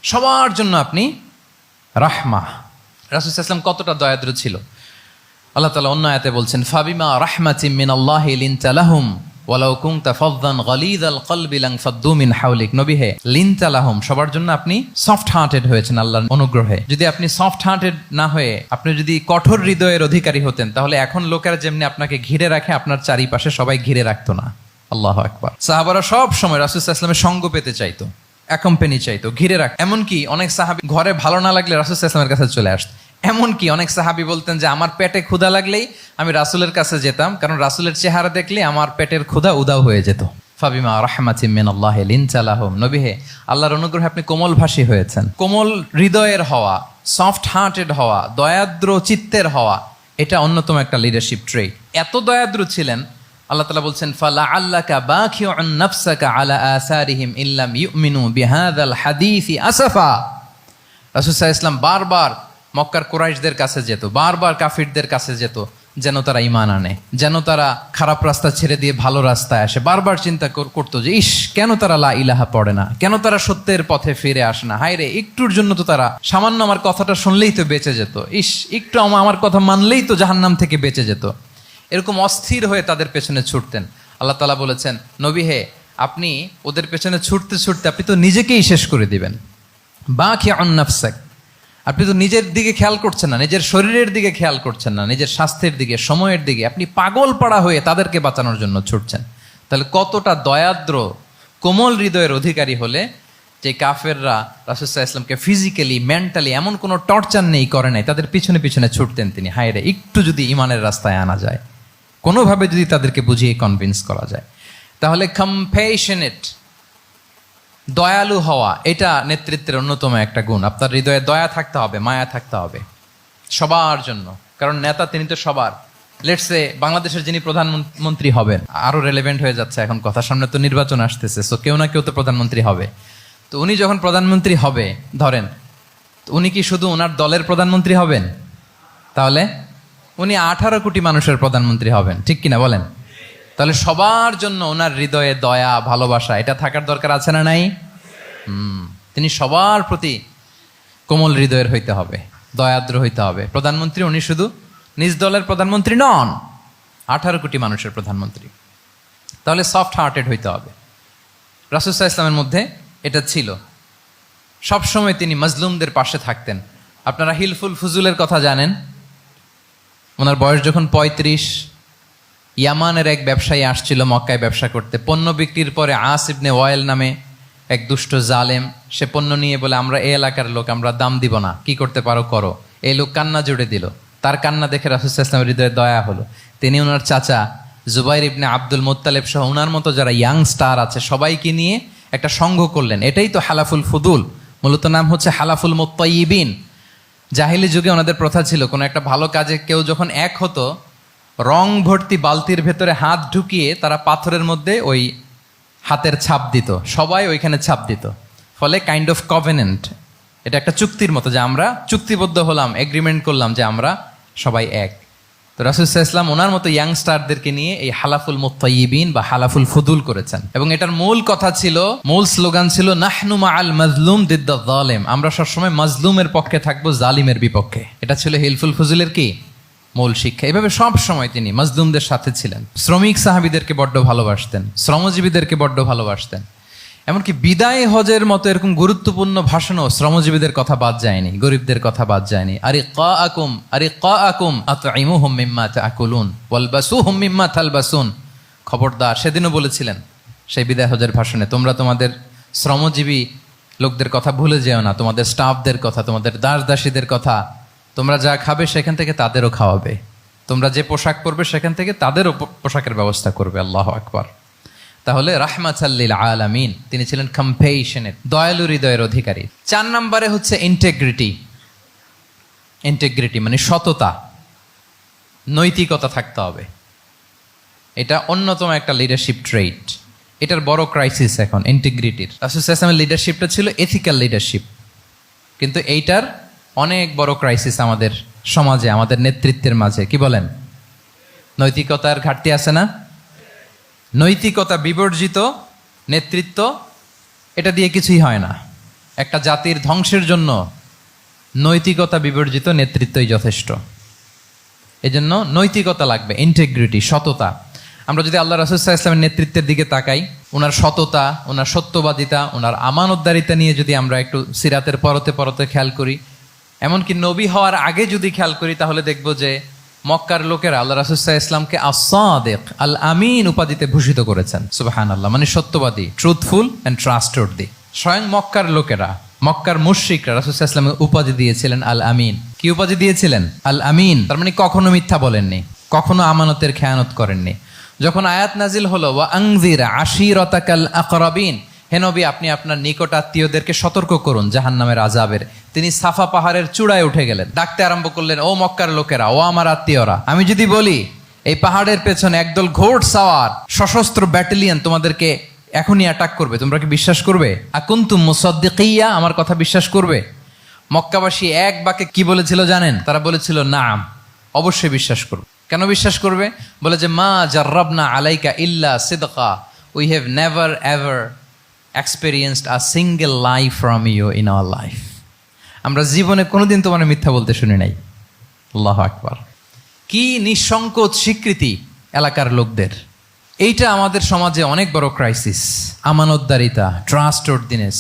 সবার জন্য আপনি রাহমা। রাসূল সাল্লাল্লাহু আলাইহি ওয়াসাল্লাম কতটা দয়াদ্র ছিল। আল্লাহ তাআলা অন্য আয়াতে বলছেন, ফাবিমা রাহমাতিম মিনাল্লাহি লিনতা লাহুম ওয়ালাউ কুনতা ফাযযান গালিযাল কলবি লানফাদ্দু মিন হাওলিক। নবী হে, লিনতা লাহুম, সবার জন্য আপনি সফট হার্টেড হয়েছেন আল্লাহর অনুগ্রহে। যদি আপনি সফট হার্টেড না হয়ে আপনি যদি কঠোর হৃদয়ের অধিকারী হতেন, তাহলে এখন লোকেরা যেমনি আপনাকে ঘিরে রাখে, আপনার চারিপাশে সবাই ঘিরে রাখতো না। আল্লাহু আকবার। সাহাবারা সব সময় রাসূল সাল্লাল্লাহু আলাইহি ওয়াসাল্লামের সঙ্গ পেতে চাইতো, অ্যাকম্পানি চাইতো, ঘিরে রাখ। এমনকি অনেক সাহাবী ঘরে ভালো না লাগলে রাসূল সাল্লাল্লাহু আলাইহি ওয়াসাল্লামের কাছে চলে আসতো। এমনকি অনেক সাহাবী বলতেন যে আমার পেটে ক্ষুধা লাগলেই আমি রাসূলের কাছে যেতাম, কারণ রাসূলের চেহারা দেখলে আমার পেটের ক্ষুধা উধাও হয়ে যেত। ফাবিমা রাহমাতিম মিনাল্লাহি লিনতা লাহুম। নবী হে, আল্লাহর অনুগ্রহে আপনি কোমলভাষী হয়েছেন। কোমল হৃদয়ের হওয়া, সফট হার্টেড হওয়া, দয়াদ্র চিত্তের হওয়া, এটা অন্যতম একটা লিডারশিপ ট্রেট। এত দয়াদ্র ছিলেন, আল্লাহ তাআলা বলছেন ফালাআল্লাকা বাখিউন নাফসাকা আলা আসারিহিম ইল্লাম ইউমিনু বিহাযাল হাদীসি আসাফা। রাসূল সাল্লাল্লাহু আলাইহি ওয়াসাল্লাম বারবার মক্কার কুরাইশদের কাছে যেত, বারবার কাফিরদের কাছে যেত, যেন তারা ঈমান আনে, যেন তারা খারাপ রাস্তা ছেড়ে দিয়ে ভালো রাস্তায় আসে। বারবার চিন্তা করতো যে ইস, কেন তারা লা ইলাহা পড়ে না, কেন তারা সত্যের পথে ফিরে আসে না। হায় রে, একটুর জন্য তো তারা সামান্য আমার কথাটা শুনলেই তো বেঁচে যেত, ইস একটু আমার কথা মানলেই তো জাহান্নাম থেকে বেঁচে যেত। এরকম অস্থির হয়ে তাদের পেছনে ছুটতেন। আল্লাহ তাআলা বলেছেন, নবী হে, আপনি ওদের পেছনে ছুটতে ছুটতে আপনি তো নিজেকেই শেষ করে দিবেন। বাখিউন নাফসাক, আপনি তো নিজের দিকে খেয়াল করছেন না, নিজের শরীরের দিকে খেয়াল করছেন না, নিজের স্বাস্থ্যের দিকে, সময়ের দিকে, আপনি পাগল পাড়া হয়ে তাদেরকে বাঁচানোর জন্য ছুটছেন। তাহলে কতটা দয়াদ্র কোমল হৃদয়ের অধিকারী হলে যে কাফেররা রাসূল সাল্লাল্লাহু আলাইহি ওয়াসাল্লামকে ফিজিক্যালি মেন্টালি এমন কোনো টর্চার নেই, করে নাই, তাদের পিছনে পিছনে ছুটতেন তিনি। হায় রে, একটু যদি ইমানের রাস্তায় আনা যায়, কোনোভাবে যদি তাদেরকে বুঝিয়ে কনভিন্স করা যায়, তাহলে কম্প্যাশনেট, দয়ালু হওয়া, এটা নেতৃত্বের অন্যতম একটা গুণ। আপনার হৃদয়ে দয়া থাকতে হবে, মায়া থাকতে হবে সবার জন্য, কারণ নেতা তিনি তো সবার। লেটস সে বাংলাদেশের যিনি প্রধানমন্ত্রী হবেন, আরো রেলেভেন্ট হয়ে যাচ্ছে এখন কথা, সামনে তো নির্বাচন আসতেছে, সো কেউ না কেউ তো প্রধানমন্ত্রী হবে। তো উনি যখন প্রধানমন্ত্রী হবে ধরেন, তো উনি কি শুধু ওনার দলের প্রধানমন্ত্রী হবেন? তাহলে উনি 18 কোটি মানুষের প্রধানমন্ত্রী হবেন, ঠিক কিনা বলেন? তাহলে সবার জন্য ওনার হৃদয়ে দয়া, ভালোবাসা, এটা থাকার দরকার আছে না নাই? তিনি সবার প্রতি কোমল হৃদয়ের হইতে হবে, দয়াদ্র হইতে হবে। প্রধানমন্ত্রী উনি শুধু নিজ দলের প্রধানমন্ত্রী নন, 18 কোটি মানুষের প্রধানমন্ত্রী। তাহলে সফট হার্টেড হইতে হবে। রাসূল সাল্লাল্লাহু আলাইহি ওয়াসাল্লামের মধ্যে এটা ছিল। সবসময় তিনি মাজলুমদের পাশে থাকতেন। আপনারা হিলফুল ফুজুলের কথা জানেন। ওনার বয়স যখন 35, ইয়ামানের এক ব্যবসায়ী আসছিল মক্কায় ব্যবসা করতে। পণ্য বিক্রির পরে আস ইবনে ওয়াইল নামে এক দুষ্ট জালেম, সে পণ্য নিয়ে বলে আমরা এই এলাকার লোক, আমরা দাম দিব না, কি করতে পারো করো। এই লোক কান্না জুড়ে দিল। তার কান্না দেখে রাসূল সাল্লাল্লাহু আলাইহি ওয়াসাল্লামের হৃদয়ে দয়া হলো। তিনি ওনার চাচা জুবাইর ইবনে আব্দুল মুত্তালিব সহ ওনার মতো যারা ইয়াং স্টার আছে সবাইকে নিয়ে একটা সংঘ করলেন। এটাই তো হালাফুল ফুদুল, মূলত নাম হচ্ছে হালাফুল মুত্তাইয়িবিন। জাহিলি যুগে ওনাদের প্রথা ছিল, কোনো একটা ভালো কাজে কেউ যখন এক হতো, রং ভর্তি বালতির ভেতরে হাত ঢুকিয়ে তারা পাথরের মধ্যে ওই হাতের ছাপ দিত, সবাই ওইখানে ছাপ দিত। ফলে কাইন্ড অফ কভেনেন্ট, এটা একটা চুক্তির মতো, যে আমরা চুক্তিবদ্ধ হলাম, এগ্রিমেন্ট করলাম যে আমরা সবাই এক। তো রাসূল সাল্লাল্লাহু আলাইহি ওয়াসাল্লাম ওনার মতো ইয়াংস্টারদেরকে নিয়ে এই হালাফুল মুত্তাইয়িবিন বা হালাফুল ফুদুল করেছেন। এবং এটার মূল কথা ছিল, মূল স্লোগান ছিল নাহনু মাআল মাজলুম দিদ্দা যালিম, আমরা সবসময় মাজলুমের পক্ষে থাকবো, জালিমের বিপক্ষে। এটা ছিল হিলফুল ফুজুলের কি মূল শিক্ষা। এভাবে সব সময় তিনি মাজলুমদের সাথে ছিলেন। শ্রমিক সাহাবীদেরকে বড্ড ভালোবাসতেন, শ্রমজীবীদেরকে বড্ড ভালোবাসতেন। এমনকি বিদায় হজের মতো এরকম গুরুত্বপূর্ণ ভাষণও শ্রমজীবীদের কথা বাদ যায়নি, গরিবদের কথা বাদ যায়নি। আরিকাআকুম আতঈমুহুম মিম্মা তাআকুলুন ওয়ালবাসুহুম মিম্মা তালবাসুন। খবরদার, সেদিনও বলেছিলেন সেই বিদায় হজের ভাষণে, তোমরা তোমাদের শ্রমজীবী লোকদের কথা ভুলে যেও না, তোমাদের স্টাফদের কথা, তোমাদের দাস দাসীদের কথা। তোমরা যা খাবে সেখান থেকে তাদেরও খাওয়াবে, তোমরা যে পোশাক পরবে সেখান থেকে তাদেরও পোশাকের ব্যবস্থা করবে। আল্লাহু আকবার। তাহলে রাহমাতাল লিল আলামিন, তিনি ছিলেন কম্প্যাশনেট, দয়ালু হৃদয়ের অধিকারী। 4 নম্বরে হচ্ছে ইন্টেগ্রিটি। ইন্টেগ্রিটি মানে সততা, নৈতিকতা থাকতে হবে। এটা অন্যতম একটা লিডারশিপ ট্রেট। এটার বড় ক্রাইসিস এখন ইন্টিগ্রিটির। রাসূল সাল্লাল্লাহু আলাইহি ওয়াসাল্লামের লিডারশিপটা ছিল এথিক্যাল লিডারশিপ, কিন্তু এইটার অনেক বড় ক্রাইসিস আমাদের সমাজে, আমাদের নেতৃত্বের মাঝে। কি বলেন? নৈতিকতার ঘাটতি আছে না? নৈতিকতা বিবর্জিত নেতৃত্ব, এটা দিয়ে কিছুই হয় না। একটা জাতির ধ্বংসের জন্য নৈতিকতা বিবর্জিত নেতৃত্বই যথেষ্ট। এজন্য নৈতিকতা লাগবে, ইন্টিগ্রিটি, সততা। আমরা যদি আল্লাহ রাসূল সাল্লাল্লাহু আলাইহি ওয়াসাল্লামের নেতৃত্বের দিকে তাকাই, ওনার সততা, ওনার সত্যবাদিতা, ওনার আমানতদারিতা নিয়ে যদি আমরা একটু সিরাতের পরতে পরতে খেয়াল করি, এমনকি নবী হওয়ার আগে যদি খেয়াল করি, তাহলে দেখব যে মক্কার লোকেরা আল্লাহ রাসূল সাল্লাল্লাহু আলাইহি ওয়াসাল্লামকে আস-সাদিক, আল আমিন উপাধিতে ভূষিত করেছেন। সুবহানাল্লাহ, মানে সত্যবাদী, ট্রুথফুল এন্ড ট্রাস্টওয়ার্দি। স্বয়ং মক্কার লোকেরা, মক্কার মুশরিকরা রাসূল সাল্লাল্লাহু আলাইহি ওয়াসাল্লামকে উপাধি দিয়েছিলেন আল আমিন। কি উপাধি দিয়েছিলেন? আল আমিন। তার মানে কখনো মিথ্যা বলেননি, কখনো আমানতের খেয়ানত করেননি। যখন আয়াত নাজিল হলো ওয়া আনজির আশিরাতাকাল আকরাবিন, হে নবী আপনি আপনার নিকট আত্মীয়দেরকে সতর্ক করুন জাহান্নামের আযাবের, তিনি সাফা পাহাড়ের চূড়ায় উঠে গেলেন, ডাকতে আরম্ভ করলেন, ও মক্কার লোকেরা, ও আমার আত্মীয়রা, আমি যদি বলি এই পাহাড়ের পেছনে একদল ঘোড় সাওয়ার সশস্ত্র ব্যাটালিয়ন তোমাদেরকে এখনই অ্যাটাক করবে, তোমরা কি বিশ্বাস করবে? আকুনতুম মুসাদ্দিকিয়া, আমার কথা বিশ্বাস করবে? মক্কাবাসী এক বাক্যে কি বলেছিল জানেন? তারা বলেছিল নাম, অবশ্যই বিশ্বাস করবে। কেন বিশ্বাস করবে? বলে যে মা জাররাবনা আলাইকা ইল্লা সিদকা, we have never ever experienced a single lie from you in our life. আমরা জীবনে কোনোদিন তোমার মিথ্যা বলতে শুনি নাই। আল্লাহু আকবার। কি নিঃসংকোচ স্বীকৃতি এলাকার লোকদের। এইটা আমাদের সমাজে অনেক বড় ক্রাইসিস, আমানতদারিতা, ট্রাস্টওয়ার্দিনেস।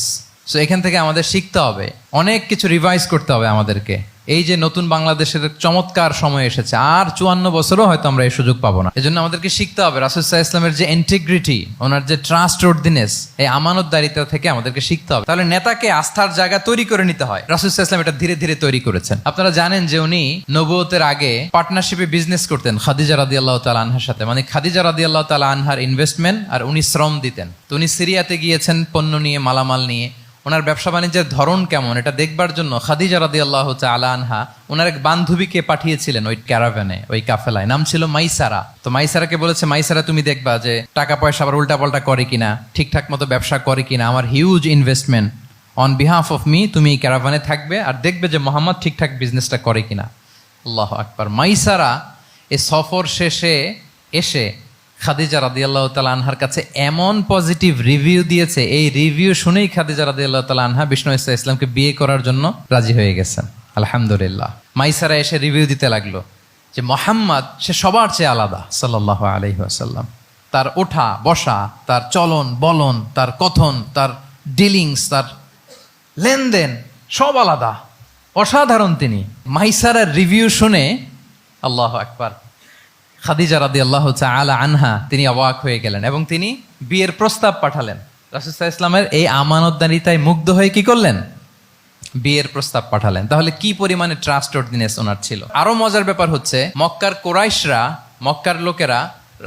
সো এখান থেকে আমাদের শিখতে হবে, অনেক কিছু রিভাইজ করতে হবে আমাদেরকে। এই যে নতুন বাংলাদেশের চমৎকার সময় এসেছে, আর 54 বছরও হয়তো আমরা এই সুযোগ পাবো না। এজন্য আমাদেরকে শিখতে হবে রাসূল সাল্লাল্লাহু আলাইহি ওয়াসাল্লামের যে ইন্টিগ্রিটি, ওনার যে ট্রাস্টওয়ার্দিনেস, এই আমানতদারিতা থেকে আমাদেরকে শিখতে হবে। তাহলে নেতাকে আস্থার জায়গা তৈরি করে নিতে হয়। রাসূল সাল্লাল্লাহু আলাইহি ওয়াসাল্লাম এটা ধীরে ধীরে তৈরি করেছেন। আপনারা জানেন যে উনি নবুয়তের আগে পার্টনারশিপে বিজনেস করতেন খাদিজা রাদিয়াল্লাহু তাআলা আনহার সাথে, মানে খাদিজা রাদিয়াল্লাহু তাআলা আনহার ইনভেস্টমেন্ট আর উনি শ্রম দিতেন। তো উনি সিরিয়াতে গিয়েছেন পণ্য নিয়ে, মালামাল নিয়ে। ওনার ব্যবসা বাণিজ্যের ধরন কেমন এটা দেখবার জন্য খাদিজা রাদিয়াল্লাহু তাআলা আনহা ওনার এক বান্ধবীকে পাঠিয়েছিলেন ওই ক্যারাভ্যানে, ওই কাফেলায়। নাম ছিল মাইসারা। তো মাইসারাকে বলেছে, মাইসারা তুমি দেখবা যে টাকা পয়সা আবার উল্টাপাল্টা করে কিনা, ঠিকঠাক মতো ব্যবসা করে কিনা, আমার huge investment, on behalf of me তুমি এই ক্যারাভ্যানে থাকবে আর দেখবে যে মোহাম্মদ ঠিকঠাক বিজনেসটা করে কিনা। আল্লাহু আকবার। মাইসারা এই সফর শেষে এসে খাদিজা রাদিয়াল্লাহু তাআলা আনহার কাছে এমন পজিটিভ রিভিউ দিয়েছে, এই রিভিউ শুনেই খাদিজা রাদিয়াল্লাহু তাআলা আনহা বিষ্ণু ইসলামকে বিয়ে করার জন্য রাজি হয়ে গেছেন। আলহামদুলিল্লাহ। মাইসারা এসে রিভিউ দিতে লাগলো যে মোহাম্মদ সে সবার চেয়ে আলাদা সাল্লাল্লাহু আলাইহি ওয়াসাল্লাম। তার ওঠা বসা, তার চলন বলন, তার কথন, তার ডিলিংস, তার লেনদেন সব আলাদা, অসাধারণ তিনি। মাইসারার রিভিউ শুনে আল্লাহু আকবার, খাদিজা রাদিয়াল্লাহু তাআলা আনহা তিনি অবাক হয়ে গেলেন এবং তিনি বিয়ের প্রস্তাব পাঠালেন। রাসূল সাল্লাল্লাহু আলাইহি ওয়াসাল্লামের এই আমানতদারিতায় মুগ্ধ হয়ে কি করলেন? বিয়ের প্রস্তাব পাঠালেন। তাহলে কি পরিমাণে ট্রাস্টওয়ার্দিনেস ওনার ছিল। আরো মজার ব্যাপার হচ্ছে, মক্কার কুরাইশরা, মক্কার লোকেরা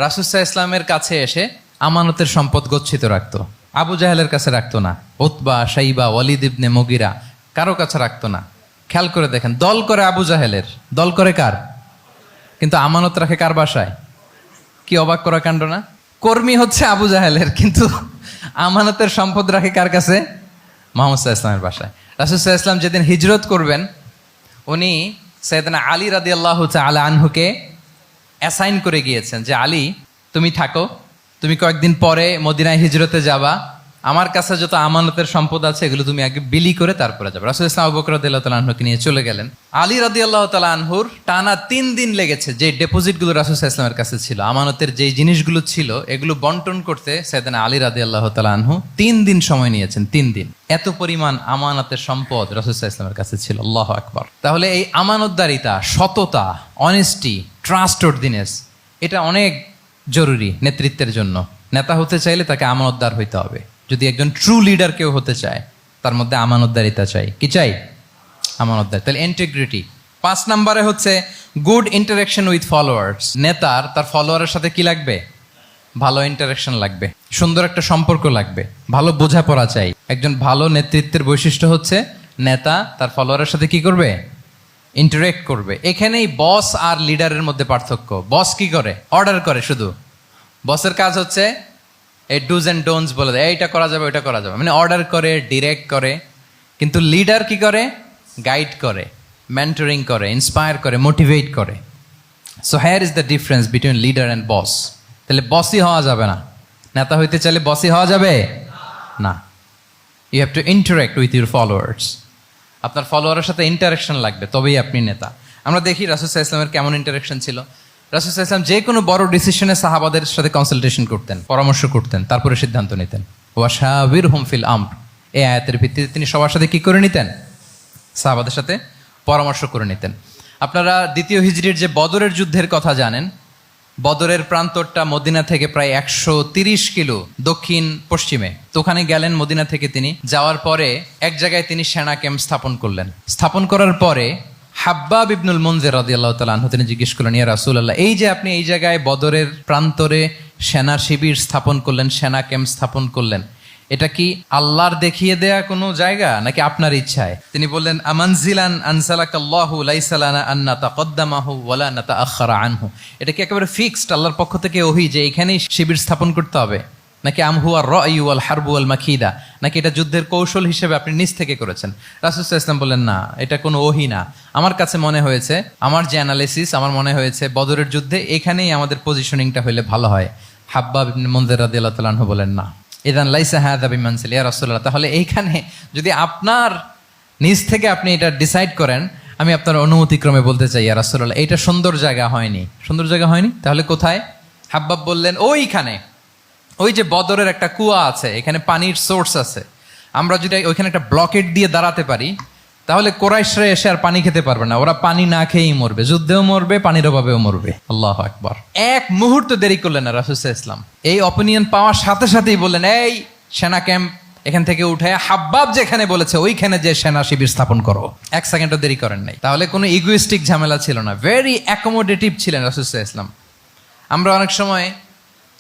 রাসূল সাল্লাল্লাহু আলাইহি ওয়াসাল্লামের কাছে এসে আমানতের সম্পদ গচ্ছিত রাখতো। আবু জাহেলের কাছে রাখতো না, উতবা, শাইবা, ওয়ালিদ ইবনে মুগিরা কারো কাছে রাখতো না। খেয়াল করে দেখেন, দল করে আবু জাহেলের, দল করে কার? কিন্তু আমানত রাখে কার বাসায়? কি অবাক করা কাণ্ড না? কর্মী হচ্ছে আবু জাহেলের, কিন্তু আমানতের সম্পদ রাখে কার কাছে? মুহাম্মদ সাল্লাল্লাহু আলাইহি ওয়াসাল্লামের বাসায়। রাসূল সাল্লাল্লাহু আলাইহি ওয়াসাল্লাম যেদিন হিজরত করবেন, উনি সাইয়েদনা আলী রাদিয়াল্লাহু তাআলা আনহুকে অ্যাসাইন করে গিয়েছেন যে আলী তুমি থাকো, তুমি কয়েকদিন পরে মদিনায় হিজরতে যাবা, আমার কাছে যত আমানতের সম্পদ আছে এগুলো তুমি আগে বিলি করে তারপরে যাবে। রাসূল সাল্লাল্লাহু আবু বকর রাদিয়াল্লাহু তাআলা আনহুকে নিয়ে চলে গেলেন। আলী রাদিয়াল্লাহু তাআলা আনহুর টানা 3 দিন লেগেছে যে ডেপোজিটগুলো রাসূল সাল্লাল্লাহু আলাইহি ওয়াসাল্লামের কাছে ছিল, আমানতের যেই জিনিসগুলো ছিল এগুলো বন্টন করতে সাইয়েদনা আলী রাদিয়াল্লাহু তাআলা আনহু 3 দিন সময় নিয়েছেন। 3 দিন। এত পরিমাণ আমানতের সম্পদ রাসূল সাল্লাল্লাহু আলাইহি ওয়াসাল্লামের কাছে ছিল। আল্লাহু আকবার। তাহলে এই আমানতদারিতা, সততা, অনেস্টি, ট্রাস্টওয়ার্দিনেস এটা অনেক জরুরি নেতৃত্বের জন্য। নেতা হতে চাইলে তাকে আমানতদার হইতে হবে। যদি একজন ট্রু লিডার কেউ হতে চায়, তার মধ্যে আমানতদারিতা চাই। কি চাই? আমানতদার। তাহলে ইন্টিগ্রিটি। 5 নম্বরে হচ্ছে গুড ইন্টারাকশন উইথ ফলোয়ার্স। নেতার তার ফলোয়ারের সাথে কি লাগবে? ভালো ইন্টারাকশন লাগবে, সুন্দর একটা সম্পর্ক লাগবে, ভালো বোঝাপড়া চাই। একজন ভালো নেতৃত্বের বৈশিষ্ট্য হচ্ছে নেতা তার ফলোয়ারের সাথে কি করবে? ইন্টারেক্ট করবে। এখানেই বস আর লিডারের মধ্যে পার্থক্য। বস কি করে? অর্ডার করে শুধু। বসের কাজ হচ্ছে এই ডুজ অ্যান্ড ডোন্টস বলে দেয়, এইটা করা যাবে, ওইটা করা যাবে, মানে অর্ডার করে, ডিরেক্ট করে। কিন্তু লিডার কি করে? গাইড করে, মেন্টরিং করে, ইন্সপায়ার করে, মোটিভেট করে। So here is the difference between leader and boss. তাহলে বসই হওয়া যাবে না। নেতা হইতে চাইলে বসই হওয়া যাবে না। You have to interact with your followers. আপনার ফলোয়ারের সাথে ইন্টারাকশন লাগবে, তবেই আপনি নেতা। আমরা দেখি রাসূল সাল্লাল্লাহু আলাইহি ওয়াসাল্লামের কেমন ইন্টারাকশন ছিল। রাসূল সাল্লাল্লাহু আলাইহি ওয়াসাল্লাম যে কোনো বড় ডিসিশনে সাহাবাদের সাথে কনসালটেশন করতেন, পরামর্শ করতেন, তারপরে সিদ্ধান্ত নিতেন। ওয়াশাবিরহুম ফিল আমর, এই আয়াতের ভিত্তিতে তিনি সবার সাথে কি করে নিতেন? সাহাবাদের সাথে পরামর্শ করে নিতেন। আপনারা দ্বিতীয় হিজরির যে বদরের যুদ্ধের কথা জানেন, বদরের প্রান্তরটা মদিনা থেকে প্রায় 130 কিলো দক্ষিণ পশ্চিমে। তো ওখানে গেলেন মদিনা থেকে। তিনি যাওয়ার পরে এক জায়গায় তিনি সেনা ক্যাম্প স্থাপন করলেন। স্থাপন করার পরে হাব্বাব ইবনুল মুনজির রাদিয়াল্লাহু তাআলা আনহু তিনি জিজ্ঞেস করলেন, ইয়া রাসূলুল্লাহ, এই যে আপনি এই জায়গায় বদরের প্রান্তরে সেনা শিবির স্থাপন করলেন, সেনা ক্যাম্প স্থাপন করলেন, এটা কি আল্লাহর দেখিয়ে দেয়া কোনো জায়গা নাকি আপনার ইচ্ছায়? তিনি বললেন, আমানজিলান আনসালাকাল্লাহু লাইসা লানা আন নাতাকদ্দামাহু ওয়ালা নাতাআখারা আনহু। এটা কি একেবারে ফিক্সড আল্লাহর পক্ষ থেকে ওহী যে এখানেই শিবির স্থাপন করতে হবে, নাকি আমহুয়া রায়ু ওয়াল হারবু ওয়াল মাকিদা, নাকি এটা যুদ্ধের কৌশল হিসেবে আপনি নিজ থেকে করেছেন? রাসূল সাল্লাল্লাহু আলাইহি ওয়াসাল্লাম বললেন, না, এটা কোনো ওহী না। আমার কাছে মনে হয়েছে, আমার যে অ্যানালিসিস, আমার মনে হয়েছে বদরের যুদ্ধে এখানেই আমাদের পজিশনিংটা হইলে ভালো হয়। হাব্বাব ইবনে মুনজির রাদিয়াল্লাহু তাআলা আনহু বলেন, না, ইদান লাইসা হাযা বিমানসিল ইয়া রাসূলুল্লাহ, তাহলে এইখানে যদি আপনার নিজ থেকে আপনি এটা ডিসাইড করেন, আমি আপনার অনুমতিক্রমে বলতে চাই ইয়া রাসূলুল্লাহ, এটা সুন্দর জায়গা হয়নি। সুন্দর জায়গা হয়নি? তাহলে কোথায়? হাব্বাব বললেন, ওইখানে, ওই যে বদরের একটা কুয়া আছে, এখানে পানির সোর্স আছে। আমরা যদি ওইখানে একটা ব্লকেট দিয়ে দাঁড়াতে পারি, তাহলে কোরাইশরা এসে আর পানি খেতে পারবে না। ওরা পানি না খেয়েই মরবে, যুদ্ধেও মরবে, পানির অভাবেও মরবে। আল্লাহু আকবার। এক মুহূর্ত দেরি করলেন না রাসূল সাল্লাল্লাহু আলাইহি ওয়াসাল্লাম। এই অপিনিয়ন পাওয়ার সাথে সাথেই বললেন, এই সেনা ক্যাম্প এখান থেকে উঠে হাব্বাব যেখানে বলেছে ওইখানে যে সেনা শিবির স্থাপন করো। এক সেকেন্ডও দেরি করেন নাই। তাহলে কোনো ইগোইস্টিক ঝামেলা ছিল না, ভেরি অ্যাকোমোডেটিভ ছিলেন রাসূল সাল্লাল্লাহু আলাইহি ওয়াসাল্লাম। আমরা অনেক সময়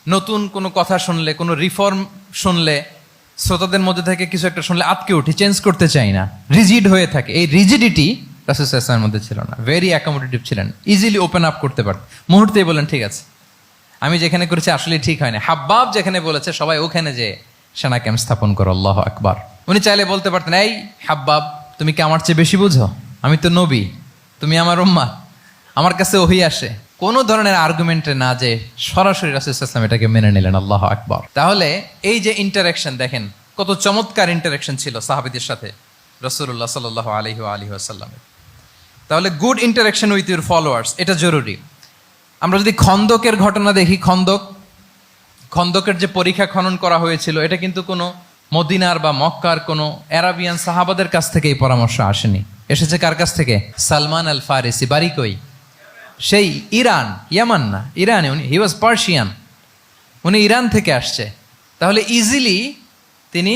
নতুন কোনো কথা শুনলে, কোনো রিফর্ম শুনলে, শ্রোতাদের মধ্যে থেকে কিছু একটা শুনলে আটকে উঠি, চেঞ্জ করতে চাই না, রিজিড হয়ে থাকে। এই রিজিডিটি রাসূল সাল্লাল্লাহু আলাইহি ওয়াসাল্লামের মধ্যে ছিল না। ভেরি অ্যাকোমোডেটিভ ছিলেন, ইজিলি ওপেন আপ করতে পারতেন। মুহূর্তেই বলেন, ঠিক আছে, আমি যেখানে করেছি আসলে ঠিক হয় না। হাব্বাব যেখানে বলেছে সবাই ওখানে যে সেনা ক্যাম্প স্থাপন করো। আল্লাহু আকবার। উনি চাইলে বলতে পারতেন, এই হাব্বাব, তুমি কি আমার চেয়ে বেশি বুঝো? আমি তো নবী, তুমি আমার উম্মাহ, আমার কাছে ওহী আসে। কোনো ধরনের আর্গুমেন্টে না যে সরাসরি রাসূল সাল্লাল্লাহু আলাইহি ওয়াসাল্লাম এটাকে মেনে নিলেন। আল্লাহু আকবার। তাহলে এই যে ইন্টারাকশন, দেখেন কত চমৎকার ইন্টারাকশন ছিল সাহাবীদের সাথে রাসূলুল্লাহ সাল্লাল্লাহু আলাইহি ওয়া আলিহি ওয়াসাল্লামের। তাহলে good interaction with your followers, এটা জরুরি। আমরা যদি খন্দকের ঘটনা দেখি, খন্দকের যে পরীক্ষা খনন করা হয়েছিল, এটা কিন্তু কোনো মদিনার বা মক্কার কোনো আরাবিয়ান সাহাবাদের কাছ থেকে এই পরামর্শ আসেনি। এসেছে কার কাছ থেকে? সালমান আল ফারিসি। বাড়ি কই? সেই ইরান, ইয়ামান না, ইরানে। উনি হি ওয়াজ পার্সিয়ান, উনি ইরান থেকে আসছে। তাহলে ইজিলি তিনি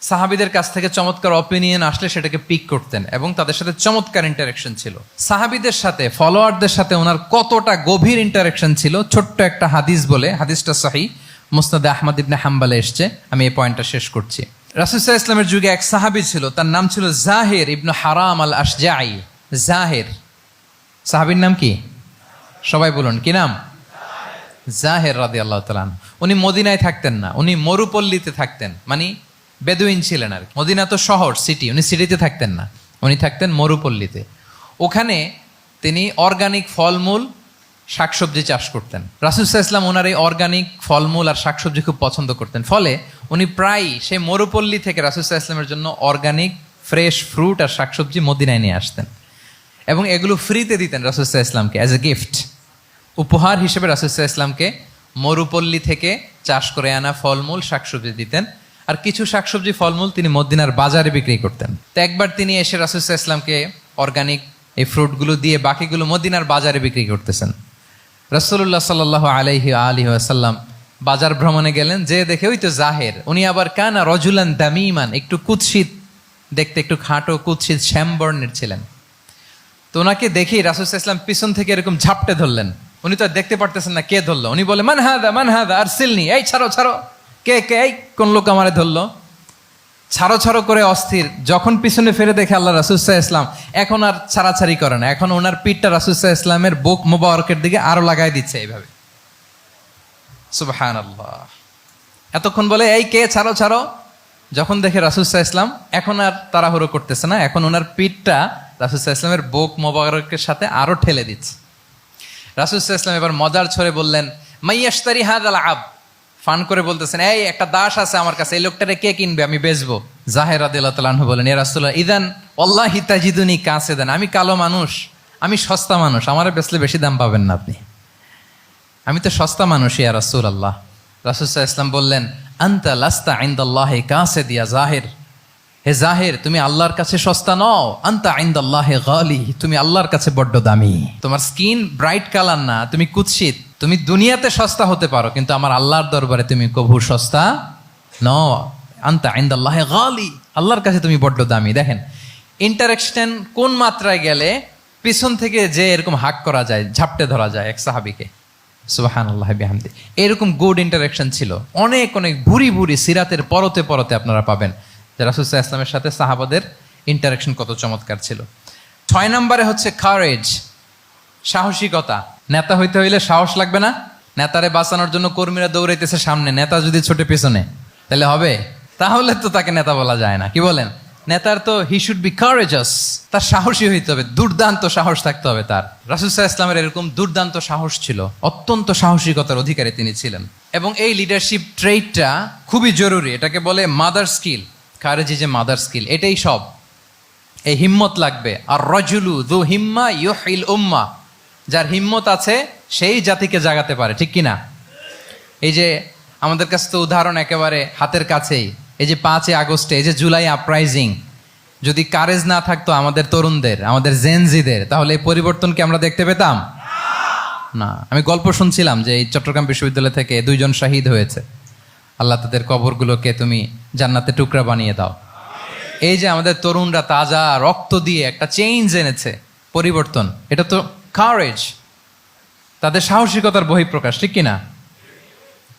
সাহাবীদের কাছ থেকে চমৎকার অপিনিয়ন আসলে সেটাকে পিক করতেন এবং তাদের সাথে চমৎকার ইন্টারাকশন ছিল। সাহাবীদের সাথে, ফলোয়ারদের সাথে ওনার কতটা গভীর ইন্টারাকশন ছিল, ছোট্ট একটা হাদিস বলে, হাদিসটা সহিহ, মুসনাদে আহমদ ইবনে হাম্বালে এসছে। আমি এই পয়েন্টটা শেষ করছি। রাসূল সাল্লাল্লাহু আলাইহি ওয়াসাল্লামের যুগে এক সাহাবী ছিল, তার নাম ছিল জাহির ইবনে হারাম আল আশজাঈ। জাহির সাহাবীর নাম কি? সবাই বলুন, কি নাম? জাহির রাদিয়াল্লাহু তাআলা। উনি মদিনায় থাকতেন না, উনি মরুপল্লীতে থাকতেন, মানে বেদুইন ছিলেন আর কি। মদিনা তো শহর, সিটি, উনি সিটিতে থাকতেন না, উনি থাকতেন মরুপল্লীতে। ওখানে তিনি অর্গানিক ফলমূল, শাকসবজি চাষ করতেন। রাসূল সাল্লাল্লাহু আলাইহি ওয়াসাল্লাম ওনার এই অর্গানিক ফলমূল আর শাকসবজি খুব পছন্দ করতেন। ফলে উনি প্রায় সেই মরুপল্লী থেকে রাসূল সাল্লাল্লাহু আলাইহি ওয়াসাল্লামের জন্য অর্গানিক ফ্রেশ ফ্রুট আর শাকসবজি মদিনায় নিয়ে আসতেন এবং এগুলো ফ্রিতে দিতেন রাসূল সাল্লাল্লাহু আলাইহি ওয়াসাল্লামকে অ্যাজ এ গিফট। উপহার হিসেবে রাসূল সাল্লাল্লাহু আলাইহি ওয়াসাল্লামকে মরুপল্লী থেকে চাষ করে আনা ফলমূল, শাকসবজি দিতেন। আর কিছু শাকসবজি, ফলমূল তিনি মদিনার বাজারে বিক্রি করতেন। তো একবার তিনি এসে রাসূল সাল্লাল্লাহু আলাইহি ওয়াসাল্লামকে অর্গানিক এই ফ্রুটগুলো দিয়ে বাকিগুলো মদিনার বাজারে বিক্রি করতেছেন। রাসূলুল্লাহ সাল্লাল্লাহু আলাইহি ওয়া আলিহি ওয়াসাল্লাম বাজার ভ্রমণে গেলেন, যে দেখে ওই তো জাহের, উনি আবার কানা রজুলান দামিমান, একটু কুৎসিত দেখতে, একটু খাটো কুৎসিত শ্যামবর্ণের ছিলেন। তো ওনাকে দেখেই রাসূল সাল্লাল্লাহু আলাইহি ওয়াসাল্লাম পিছন থেকে এরকম ঝাপটে ধরলেন। উনি তো আর দেখতে পারতেছেন না কে ধরলো। উনি বলে, মান হাদা আরসিলনি, এই ছাড়ো ছাড়ো, কে কে, এই কোন লোক আমারে ধরলো? ছাড়ো ছাড়ো করে অস্থির। যখন পিছনে ফিরে দেখে আল্লাহ রাসূল সাল্লাল্লাহু আলাইহি ওয়াসাল্লাম, এখন আর ছাড়াছাড়ি করে না, এখন ওনার পিঠটা রাসূল সাল্লাল্লাহু আলাইহি ওয়াসাল্লামের বুক মোবারকের দিকে আরো লাগাই দিচ্ছে এইভাবে। সুবহানাল্লাহ। এতক্ষণ বলে, এই কে, ছাড়ো ছাড়ো। যখন দেখে রাসূল সাল্লাল্লাহু আলাইহি ওয়াসাল্লাম এখন আর তাড়াহুড়ো করতেছে না, এখন ওনার পিঠটা রাসূল সাল্লাল্লাহু আলাইহি ওয়াসাল্লামের বুক মোবারকের সাথে আরো ঠেলে দিচ্ছে। রাসূল সাল্লাল্লাহু আলাইহি ওয়াসাল্লাম এবার মজার ছলে বললেন, মাইয়াশতারি হাযাল আব, ফান করে বলতেছেন, এই একটা দাস আছে আমার কাছে, এই লোকটারে কে কিনবে, আমি বেচবো। জাহির রাদিয়াল্লাহু তাআলা আনহু বলেন, ইয়া রাসূলুল্লাহ, ইদান ওয়াল্লাহি তাজিদুনি কাসিদান, আমি কালো মানুষ, আমি সস্তা মানুষ, আমারে বেচলে বেশি দাম পাবেন না আপনি। আমি তো সস্তা মানুষ ইয়া রাসূলুল্লাহ। রাসূল সাল্লাল্লাহু আলাইহি ওয়াসাল্লাম বললেন, আনতা লাস্তা ইনদাল্লাহি কাসিদ ইয়া জাহির। হে জাহির, তুমি আল্লাহর কাছে সস্তা নও, আনতা ইনদাল্লাহি গালি, তুমি আল্লাহর কাছে বড্ড দামি। তোমার স্কিন ব্রাইট কালার না, তুমি কুৎসিত, তুমি দুনিয়াতে সস্তা হতে পারো, কিন্তু আমার আল্লাহর দরবারে তুমি কভু সস্তা নও। আনতা ইনদাল্লাহি গালি, আল্লাহর কাছে তুমি বড্ড দামি। দেখেন ইন্টারেকশন কোন মাত্রায় গেলে পিছন থেকে যে এরকম হাক করা যায়, ঝাপটে ধরা যায় এক সাহাবীকে, সুবহানাল্লাহ বিহামদি। এরকম গুড ইন্টারাকশন ছিল। অনেক অনেক ভুরি ভুরি সিরাতের পরতে পরতে আপনারা পাবেন যে রাসূল সাল্লাল্লাহু আলাইহি ওয়াসাল্লামের সাথে সাহাবাদের ইন্টারাকশন কত চমৎকার ছিল। 6 নম্বরে হচ্ছে কারেজ, সাহসিকতা। নেতা হইতে হইলে সাহস লাগবে না? নেতারে বাঁচানোর জন্য কর্মীরা দৌড়াইতেছে সামনে, নেতা যদি ছোটে পেছনে, তাহলে হবে? তাহলে তো তাকে নেতা বলা যায় না। কি বলেন? নেতার তো হি শুড বি কারেজাস, তার সাহসী হইতে হবে, দুর্দান্ত সাহস থাকতে হবে তার। রাসূল সাল্লাল্লাহু আলাইহি ওয়াসাল্লামের এরকম দুর্দান্ত সাহস ছিল, অত্যন্ত সাহসিকতার অধিকারী তিনি ছিলেন। এবং এই লিডারশিপ ট্রেটটা খুবই জরুরি, এটাকে বলে মাদার স্কিল। কারেজি যে মাদার স্কিল, এটাই সব। এই হিম্মত লাগবে। আর রাজুলু যু হিম্মা ইউহিল উম্মাহ, যার হিম্মত আছে সেই জাতিকে জাগাতে পারে, ঠিক কিনা? এই যে আমাদের কাছে তো উদাহরণ একেবারে হাতের কাছেই, এই যে 5 আগস্টে, এই যে জুলাই আপরাইজিং, যদি কারেজ না থাকতো আমাদের তরুণদের, আমাদের জেনজিদের, তাহলে এই পরিবর্তন কি আমরা দেখতে পেতাম? না। আমি গল্প শুনছিলাম যে এই চট্টগ্রাম বিশ্ববিদ্যালয় থেকে 2 জন শহীদ হয়েছে। আল্লাহ তাদের কবরগুলোকে তুমি জান্নাতে টুকরা বানিয়ে দাও। এই যে আমাদের তরুণরা তাজা রক্ত দিয়ে একটা চেঞ্জ এনেছে, পরিবর্তন, এটা তো কারেজ, তাদের সাহসিকতার বহিঃপ্রকাশ, ঠিক কিনা?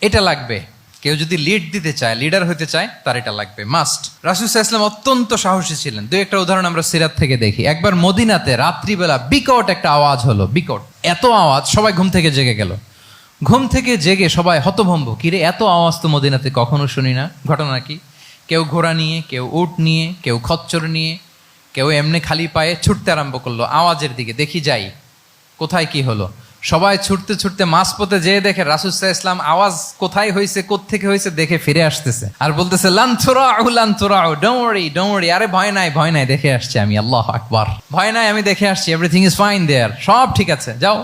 এটা লাগবে। কেউ যদি লিড দিতে চায়, লিডার হতে চায়, তার এটা লাগবে, মাস্ট। রাসূল সাল্লাল্লাহু আলাইহি ওয়াসাল্লাম অত্যন্ত সাহসী ছিলেন। 2-1টা উদাহরণ আমরা সিরাত থেকে দেখি। একবার মদিনাতে রাত্রিবেলা বিকট একটা আওয়াজ হলো, বিকট এত আওয়াজ, সবাই ঘুম থেকে জেগে গেল। ঘুম থেকে জেগে সবাই হতভম্ব, কিরে এত আওয়াজ তো মদিনাতে কখনো শুনি না। ঘটনা কি? কেউ ঘোড়া নিয়ে, কেউ উট নিয়ে, কেউ খচ্চর নিয়ে, কেউ এমনি খালি পায়ে ছুটতে আরম্ভ করলো আওয়াজের দিকে, দেখি যাই কোথায় কি হলো। সবাই ছুটতে ছুটতে মাঝপথে যেয়ে দেখে রাসূল সাল্লাল্লাহু আলাইহি ওয়াসাল্লাম আওয়াজ কোথায় হয়েছে, কোত্থেকে হয়েছে দেখে ফিরে আসতেছে, আর বলতেছে লান তুরাউ, ডোন্ট ওয়ারি, আরে ভয় নাই, ভয় নাই, দেখে আসছি আমি, আল্লাহু আকবার, ভয় নাই, আমি দেখে আসছি, এভরিথিং ইজ ফাইন দেয়ার, সব ঠিক আছে, যাও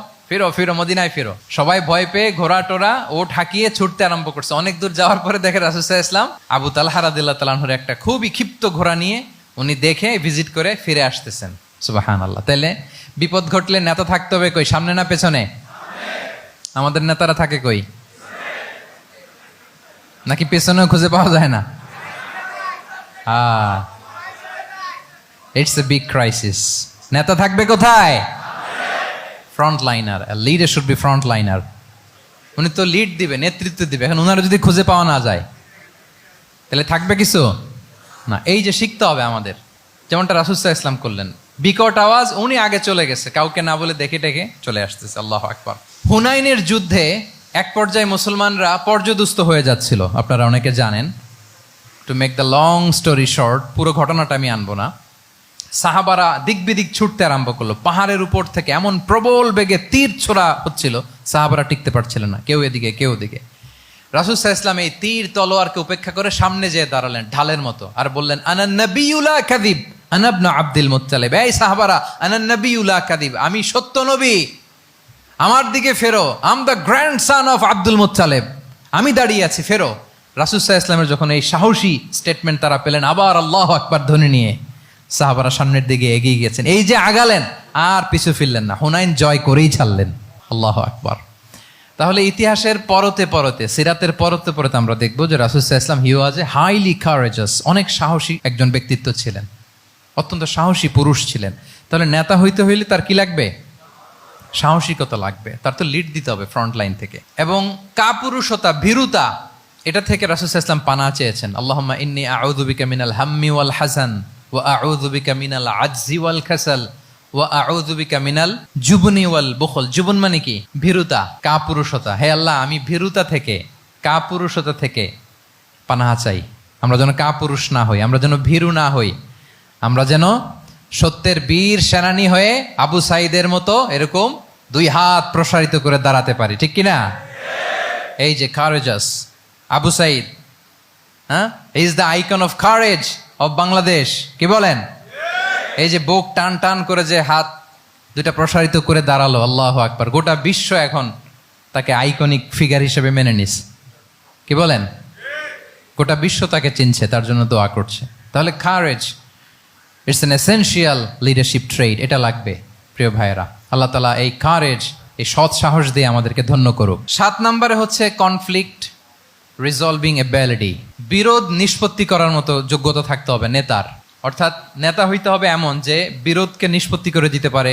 ফিরো মদিনায় ফিরো। সবাই ভয় পেয়ে ঘোড়া টোরা ওঠ হাঁকিয়ে ছুটতে আরম্ভ করছে। অনেক দূর যাওয়ার পরে দেখে রাসূল সাল্লাল্লাহু আলাইহি ওয়াসাল্লাম আবু তালহা রাদিয়াল্লাহু তাআলা আনহুর একটা খুবই ক্ষিপ্ত ঘোড়া নিয়ে উনি দেখে ভিজিট করে ফিরে আসতেছেন। সুবহানাল্লাহ। তাইলে বিপদ ঘটলে নেতা থাকতে হবে কই, সামনে না পেছনে? আমাদের নেতারা থাকে কই? নাকি পেছনেও খুঁজে পাওয়া যায় না? It's a big crisis. নেতা থাকবে কোথায়? Front liner. Leader should be front liner. উনি তো লিড দিবে, নেতৃত্ব দিবে। এখন ওনারা যদি খুঁজে পাওয়া না যায়, তাহলে থাকবে কিছু না। এই যে শিখতে হবে আমাদের, যেমনটা রাসূল সাল্লাল্লাহু আলাইহি ওয়াসাল্লাম করলেন। বিকট আওয়াজ, উনি আগে চলে গেছে, কাউকে না বলে দেখে টেকে চলে আসতেছে। আল্লাহু আকবার। হুনাইনের যুদ্ধে এক পর্যায়ে মুসলমানরা পর্যদুস্ত হয়ে যাচ্ছিল, আপনারা অনেকে জানেন। To make the long story short, পুরো ঘটনাটা আমি আনবো না। সাহাবারা দিক বিদিক ছুটতে আরম্ভ করলো। পাহাড়ের উপর থেকে এমন প্রবল বেগে তীর ছোড়া হচ্ছিল, সাহাবারা টিকতে পারছিলেন না, কেউ এদিকে কেউ ওদিকে। রাসূল সাল্লাল্লাহু আলাইহি ওয়াসাল্লাম এই তীর তলোয়ারকে উপেক্ষা করে সামনে যেয়ে দাঁড়ালেন ঢালের মতো, আর বললেন আনা নবিয়্যু লা কাযিব আনা ইবনু আব্দুল মুত্তালিব। এই সাহাবারা, আনা নবিয়্যু লা কাযিব, আমি সত্য নবী, আমার দিকে ফেরো, I'm the grandson of Abdul Muttalib, আমি দাঁড়িয়ে আছি, ফেরো। রাসূল সাল্লাল্লাহু আলাইহি ওয়াসাল্লামের যখন এই সাহসী স্টেটমেন্ট তারা পেলেন, আবার আল্লাহু আকবার ধ্বনি নিয়ে সাহাবারা সামনের দিকে এগিয়ে গেছেন। এই যে আগালেন, আর পিছু ফিরলেন না, হুনাইন জয় করেই ছাড়লেন। আল্লাহু আকবার। তাহলে ইতিহাসের পরতে পরতে, সিরাতের পরতে পরতে আমরা দেখবো যে রাসূল সাল্লাল্লাহু আলাইহি ওয়াসাল্লাম হি ওয়াজ এ হাইলি কারেজাস, অনেক সাহসী একজন ব্যক্তিত্ব ছিলেন, অত্যন্ত সাহসী পুরুষ ছিলেন। তাহলে নেতা হইতে হইলে তার কি লাগবে? সাহসিকতা লাগবে, তার তো লিড দিতে হবে ফ্রন্ট লাইন থেকে। এবং কাপুরুষতা, ভীরুতা, এটা থেকে রাসূল সাল্লাল্লাহু আলাইহি ওয়াসাল্লাম পানা চেয়েছেন। আল্লাহুম্মা ইন্নী আউযু বিকা মিনাল হাম্মি ওয়াল হাযান ওয়া আউযু বিকা মিনাল আজজি ওয়াল কাসাল ওয়া আউযু বিকা মিনাল জুবনি ওয়াল বুখল। জুবন মানে কি? ভীরুতা, কাপুরুষতা। হে আল্লাহ, আমি ভীরুতা থেকে, কাপুরুষতা থেকে পানাহ চাই। আমরা যেন কাপুরুষ না হই, আমরা যেন ভীরু না হই, আমরা যেন সত্যের বীর সেনানী হয়ে আবু সাঈদের মতো এরকম 2 হাত প্রসারিত করে দাঁড়াতে পারি, ঠিক কিনা? এই যে কারেজাস আবু সাঈদ, হ্যাঁ, is the icon of courage of Bangladesh. কি বলেন? এই যে বুক টান টান করে যে হাত 2টা প্রসারিত করে দাঁড়ালো, আল্লাহু আকবার। গোটা বিশ্ব এখন তাকে আইকনিক ফিগার হিসেবে মেনে নিস, কি বলেন? গোটা বিশ্ব তাকে চিনছে, তার জন্য দোয়া করছে। তাহলে courage it's an essential leadership trade, এটা লাগবে প্রিয় ভাইয়েরা। আল্লাহ তাআলা এই কারেজ, এই সৎ সাহস দিয়ে আমাদেরকে ধন্য করুক। 7 নম্বরে হচ্ছে কনফ্লিক্ট রিজলভিং এবিলিটি, বিরোধ নিষ্পত্তি করার মতো যোগ্যতা থাকতে হবে নেতার। অর্থাৎ নেতা হইতে হবে এমন যে বিরোধকে নিষ্পত্তি করে দিতে পারে,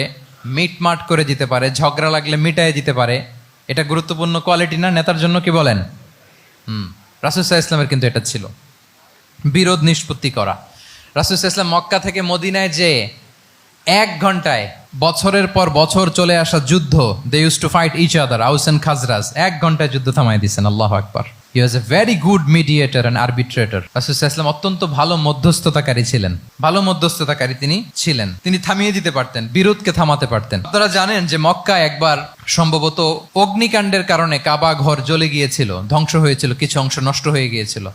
মিটমাট করে দিতে পারে, ঝগড়া লাগলে মিটাই দিতে পারে। এটা গুরুত্বপূর্ণ কোয়ালিটি না নেতার জন্য, কি বলেন? রাসূল সাল্লাল্লাহু আলাইহি ওয়াসাল্লামের কিন্তু এটা ছিল, বিরোধ নিষ্পত্তি করা। রাসূল সাল্লাল্লাহু আলাইহি ওয়াসাল্লাম মক্কা থেকে মদিনায় যে 1 ঘন্টায় বছরের পর বছর চলে আসা যুদ্ধ, they use to fight each other, Aus and Khazraj, 1 ঘন্টায় যুদ্ধ থামাই দিয়েছেন। আল্লাহু আকবার। He was a very good mediator and arbitrator. রাসূল সাল্লাল্লাহু আলাইহি ওয়াসাল্লাম অত্যন্ত ভালো মধ্যস্থতাকারী ছিলেন, ভালো মধ্যস্থতাকারী তিনি ছিলেন। তিনি থামিয়ে দিতে পারতেন, বিরোধকে থামাতে পারতেন। আপনারা জানেন যে মক্কা একবার সম্ভবত অগ্নিকাণ্ডের কারণে কাবা ঘর জ্বলে গিয়েছিল, ধ্বংস হয়েছিল, কিছু অংশ নষ্ট হয়ে গিয়েছিল।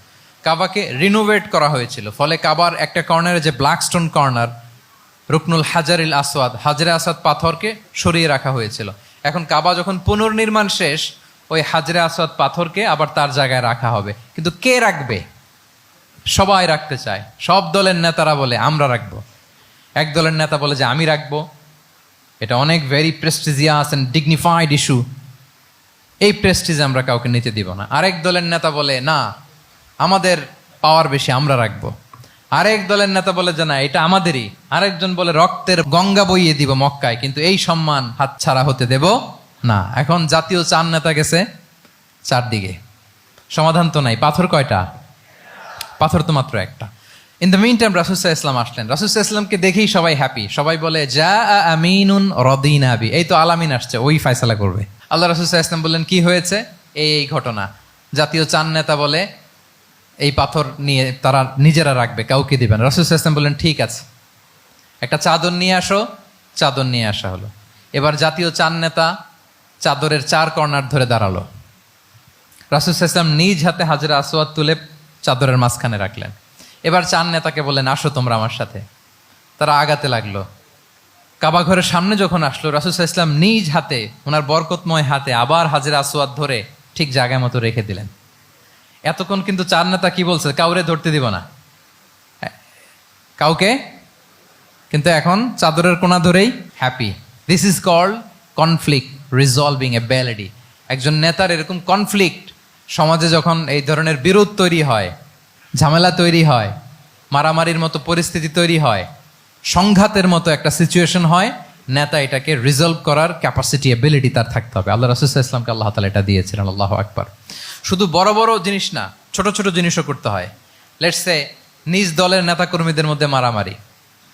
কাবাকে রিনোভেট করা হয়েছিল, ফলে কাবার একটা কর্নারে যে ব্ল্যাক স্টোন কর্নার, রুকনুল হাজারিল আসওয়াদ, হাজরে আসওয়াদ পাথরকে সরিয়ে রাখা হয়েছিল। এখন কাবা যখন পুনর্নির্মাণ শেষ, ওই হাজরে আসওয়াদ পাথরকে আবার তার জায়গায় রাখা হবে। কিন্তু কে রাখবে? সবাই রাখতে চায়, সব দলের নেতারা বলে আমরা রাখবো। এক দলের নেতা বলে যে আমি রাখবো, এটা অনেক very prestigious and dignified issue, এই প্রেস্টিজ আমরা কাউকে নিতে দিব না। আরেক দলের নেতা বলে না, আমাদের পাওয়ার বেশি, আমরা রাখবো। আরেক দলের নেতা বলে যে না, এটা আমাদেরই। আরেকজন বলে রক্তের গঙ্গা বইয়ে দিব মক্কায়, কিন্তু এই সম্মান হাতছাড়া হতে দেব না। এখন জাতীয় 4 নেতা গেছে 4 দিকে, সমাধান তো নাই। পাথর কয়টা? পাথর তো মাত্র একটা। ইন দ্য মিন টাইম রাসূল সাল্লাল্লাহু আলাইহি ওয়াসাল্লাম আসলেন। রাসূল সাল্লাল্লাহু আলাইহি ওয়াসাল্লামকে দেখেই সবাই হ্যাপি, সবাই বলে যা আমিনুন রাদিনা বি, এই তো আলামিন আসছে, ওই ফয়সালা করবে। আল্লাহ রাসূল সাল্লাল্লাহু আলাইহি ওয়াসাল্লাম বললেন কি হয়েছে? এই ঘটনা। জাতীয় 4 নেতা বলে এই পাথর নিয়ে তারা নিজেরা রাখবে, কাউকে দিবেন। রাসূল সাল্লাল্লাহু আলাইহি ওয়াসাল্লাম বললেন ঠিক আছে, একটা চাদর নিয়ে আসো। চাদর নিয়ে আসা হলো। এবার জাতীয় 4 নেতা চাদরের 4 কর্নার ধরে দাঁড়ালো। রাসূল সাল্লাল্লাহু আলাইহি ওয়াসাল্লাম নিজ হাতে হাজরে আসওয়াদ তুলে চাদরের মাঝখানে রাখলেন। এবার 4 নেতাকে বললেন আসো তোমরা আমার সাথে। তারা আগাতে লাগলো। কাবা ঘরের সামনে যখন আসলো, রাসূল সাল্লাল্লাহু আলাইহি ওয়াসাল্লাম নিজ হাতে, ওনার বরকতময় হাতে আবার হাজরে আসওয়াদ ধরে ঠিক জায়গায় মতো রেখে দিলেন। এতক্ষণ কিন্তু 4 নেতা কি বলছে? কাউরে ধরতে দিব না, কাউকে। কিন্তু এখন চাদরের কোনা ধরেই happy. This is called conflict resolving ability. একজন নেতার এরকম কনফ্লিক্ট, সমাজে যখন এই ধরনের বিরোধ তৈরি হয়, ঝামেলা তৈরি হয়, মারামারির মতো পরিস্থিতি তৈরি হয়, সংঘাতের মতো একটা সিচুয়েশন হয়, নেতা এটাকে রিজলভ করার ক্যাপাসিটি, এবিলিটি তার থাকতে হবে। আল্লাহ রাসূল সাল্লাল্লাহু আলাইহি ওয়াসাল্লামকে আল্লাহ তাআলা এটা দিয়েছিলেন। আল্লাহু আকবার। শুধু বড় বড় জিনিস না, ছোট ছোট জিনিসও করতে হয়। লেটস সে নিজ দলের নেতাকর্মীদের মধ্যে মারামারি,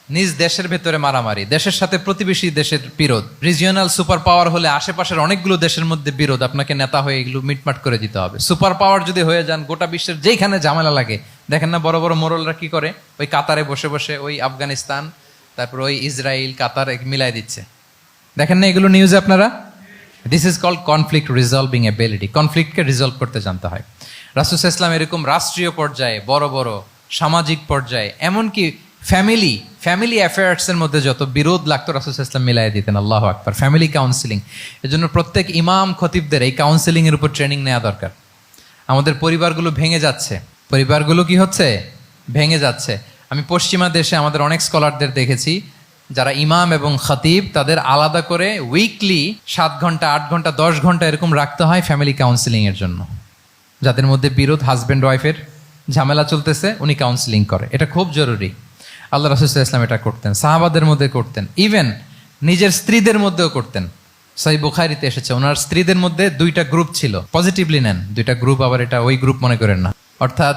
নিজ দেশের ভেতরে মারামারি, দেশের সাথে প্রতিবেশী দেশের বিরোধ, রিজিওনাল সুপার পাওয়ার হলে আশেপাশের অনেকগুলো দেশের মধ্যে বিরোধ, আপনাকে নেতা হয়ে এগুলো মিটমাট করে দিতে হবে। সুপার পাওয়ার যদি হয়ে যান, গোটা বিশ্বের যেখানে ঝামেলা লাগে, দেখেন না বড় বড় মোড়লরা কি করে? ওই কাতারে বসে বসে ওই আফগানিস্তান, তারপর ওই ইসরায়েল, কাতার মিলাই দিচ্ছে, দেখেন না এগুলো নিউজে আপনারা? This is called conflict resolving ability. কনফ্লিক্টকে রিজলভ করতে জানতে হয়। রাসূল সাল্লাল্লাহু আলাইহি ওয়াসাল্লাম এরকম রাষ্ট্রীয় পর্যায়ে, বড় বড় সামাজিক পর্যায়ে, এমনকি ফ্যামিলি অ্যাফেয়ার্সের মধ্যে যত বিরোধ লাগতো, রাসূল সাল্লাল্লাহু আলাইহি ওয়াসাল্লাম মিলাই দিতেন। আল্লাহু আকবার। ফ্যামিলি কাউন্সিলিং, এজন্য প্রত্যেক ইমাম খতিবদের এই কাউন্সিলিং এর উপর ট্রেনিং নেওয়া দরকার। আমাদের পরিবারগুলো ভেঙে যাচ্ছে, পরিবারগুলো কি হচ্ছে? ভেঙে যাচ্ছে। আমি পশ্চিমা দেশে আমাদের অনেক স্কলারদের দেখেছি, যারা ইমাম এবং খতিব, তাদের আলাদা করে উইকলি 7 ঘন্টা, 8 ঘন্টা, 10 ঘন্টা এরকম রাখতে হয় ফ্যামিলি কাউন্সিলিং এর জন্য। যাদের মধ্যে বিরোধ, হাজব্যান্ড ওয়াইফের ঝামেলা চলতেছে, উনি কাউন্সিলিং করে। এটা খুব জরুরি। আল্লাহ রাসূল সাল্লাল্লাহু আলাইহি ওয়াসাল্লাম এটা করতেন, সাহাবাদের মধ্যে করতেন, ইভেন নিজের স্ত্রীদের মধ্যেও করতেন। সহিহ বুখারীতে এসেছে, ওনার স্ত্রীদের মধ্যে 2টা গ্রুপ ছিল। পজিটিভলি নেন, 2টা গ্রুপ, আবার এটা ওই গ্রুপ মনে করেন না। অর্থাৎ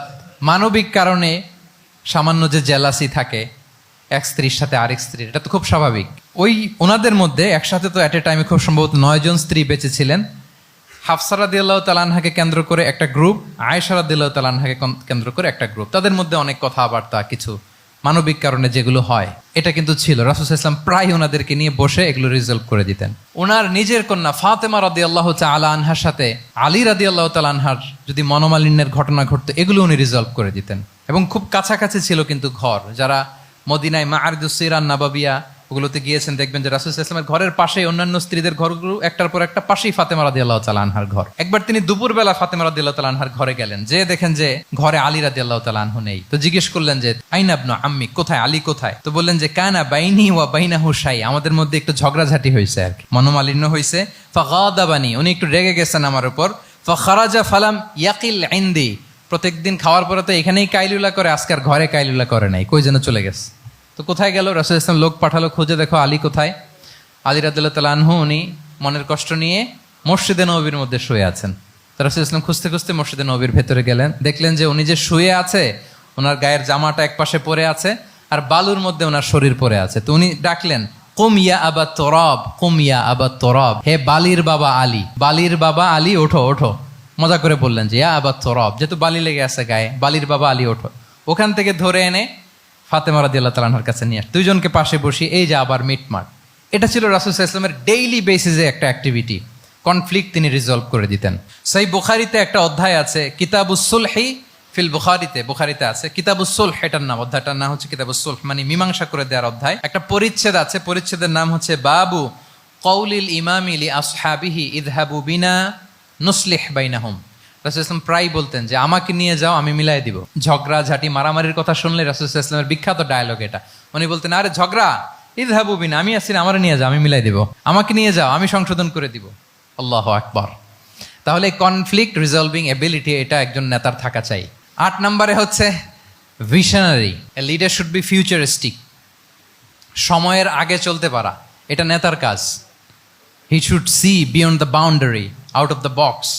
মানবিক কারণে সামান্য যে জেলাসি থাকে এক স্ত্রীর সাথে আরেক স্ত্রীর, এটা তো খুব স্বাভাবিক। ওই ওনাদের মধ্যে একসাথে তো অ্যাট এ টাইমে খুব সম্ভবত 9 জন স্ত্রী বেঁচে ছিলেন। হাফসা রাদিয়াল্লাহু তাআলা আনহাকে কেন্দ্র করে একটা গ্রুপ, আয়েশা রাদিয়াল্লাহু তাআলা আনহাকে কেন্দ্র করে একটা গ্রুপ। তাদের মধ্যে অনেক কথাবার্তা, কিছু মানবিক কারণে যেগুলো হয়, এটা কিন্তু ছিল। রাসূল সাল্লাল্লাহু আলাইহি ওয়াসাল্লাম প্রায় ওনাদেরকে নিয়ে বসে এগুলো রিজলভ করে দিতেন। ওনার নিজের কন্যা ফাতেমা রাদিয়াল্লাহু তাআলা আনহার সাথে আলী রাদিয়াল্লাহু তাআলা আনহার যদি মনোমালিন্যের ঘটনা ঘটতো, এগুলো উনি রিজলভ করে দিতেন। এবং খুব কাছাকাছি ছিল কিন্তু ঘর, যারা মদিনায় মাআরিদুস সিরান নাবাবিয়া ওগুলোতে গিয়েছেন, দেখবেন যে রাসূল সাল্লাল্লাহু আলাইহি ওয়াসাল্লামের ঘরের পাশে অন্যান্য স্ত্রীদের ঘরগুলো একটার পর একটা, পাশেই ফাতেমা রাদিয়াল্লাহু তাআলা আনহার ঘর। একবার তিনি দুপুরবেলা ফাতেমা রাদিয়াল্লাহু তাআলা আনহার ঘরে গেলেন, যে দেখেন যে ঘরে আলী রাদিয়াল্লাহু তাআলা আনহু নেই। তো জিজ্ঞেস করলেন যে আইনা ইবনু আম্মি, কোথায় আলী কোথায়? তো বললেন যে কানা বাইনি ওয়া বাইনাহু শাই, আমাদের মধ্যে একটু ঝগড়াঝাটি হয়েছে আর কি, মনোমালিন্য হয়েছে। ফাগাদাবানি, উনি একটু রেগে গেছেন আমার উপর। ফাখারাজা ফালাম ইয়াকিল ইনদি, প্রত্যেকদিন খাওয়ার পরে তো এখানেই কাইলুলা করে, আজকে আর ঘরে কাইলুলা করে নাই, কই যেন চলে গেছে। তো কোথায় গেল? রাসূল সাল্লাল্লাহু আলাইহি ওয়াসাল্লাম লোক পাঠালো, খুঁজে দেখো আলী কোথায়। আলী রাদিয়াল্লাহু তাআলা আনহু উনি মনের কষ্ট নিয়ে মসজিদে নববীর মধ্যে শুয়ে আছেন। তো রাসূল সাল্লাল্লাহু আলাইহি ওয়াসাল্লাম খুঁজতে খুঁজতে মসজিদে নববীর ভেতরে গেলেন, দেখলেন যে উনি যে শুয়ে আছে, ওনার গায়ের জামাটা এক পাশে পড়ে আছে আর বালুর মধ্যে ওনার শরীর পড়ে আছে। তো উনি ডাকলেন, কুম ইয়া আবা তুরাব, কুম ইয়া আবা তুরাব, হে বালির বাবা আলী, বালির বাবা আলী, ওঠো ওঠো। মজা করে বললেন যে ইয়া আবা তুরাব, যেহেতু বালি লেগে আছে গায়ে, বালির বাবা আলী ওঠো। ওখান থেকে ধরে এনে ফাতেমা রাদিয়াল্লাহু তাআলা আনহার কাছে নিয়ে দুইজনকে পাশে বসিয়ে এই যে আবার মিটমাট। এটা ছিল রাসূল সাল্লাল্লাহু আলাইহি ওয়াসাল্লামের ডেইলি বেসিসে একটা অ্যাক্টিভিটি। কনফ্লিক্ট তিনি রিজলভ করে দিতেন। সহিহ বুখারীতে একটা অধ্যায় আছে, কিতাবুস সুলহি ফিল বুখারীতে আছে কিতাবুস সুলহ, এটার নাম, অধ্যায়টার নাম হচ্ছে কিতাবুস সুলহ, মানে মীমাংসা করে দেওয়ার অধ্যায়। একটা পরিচ্ছেদ আছে, পরিচ্ছেদের নাম হচ্ছে বাবু কওলিল ইমামি লি আসহাবিহি ইযহাবু বিনা নুসলিহ বাইনাহুম। রাসূল সাল্লাল্লাহু আলাইহি ওয়াসাল্লাম প্রায় বলতেন যে আমাকে নিয়ে যাও, আমি মিলাই দিব। ঝগড়া ঝাঁটি মারামারির কথা শুনলে রাসূল সাল্লাল্লাহু আলাইহি ওয়াসাল্লামের বিখ্যাত ডায়লগ এটা। উনি বলতেন, আরে ঝগড়া, ইযহাবু বিনা, আমি আছি না, আমার নিয়ে যাও, আমি মিলাই দিব। আমাকে নিয়ে যাও, আমি সংশোধন করে দিব। আল্লাহু আকবার। তাহলে কনফ্লিক্ট রিজলভিং এবিলিটি এটা একজন নেতার থাকা চাই। 8 নম্বরে হচ্ছে visionary. A leader should be futuristic, সময়ের আগে চলতে পারা, এটা নেতার কাজ। He should see beyond the boundary, out of the box.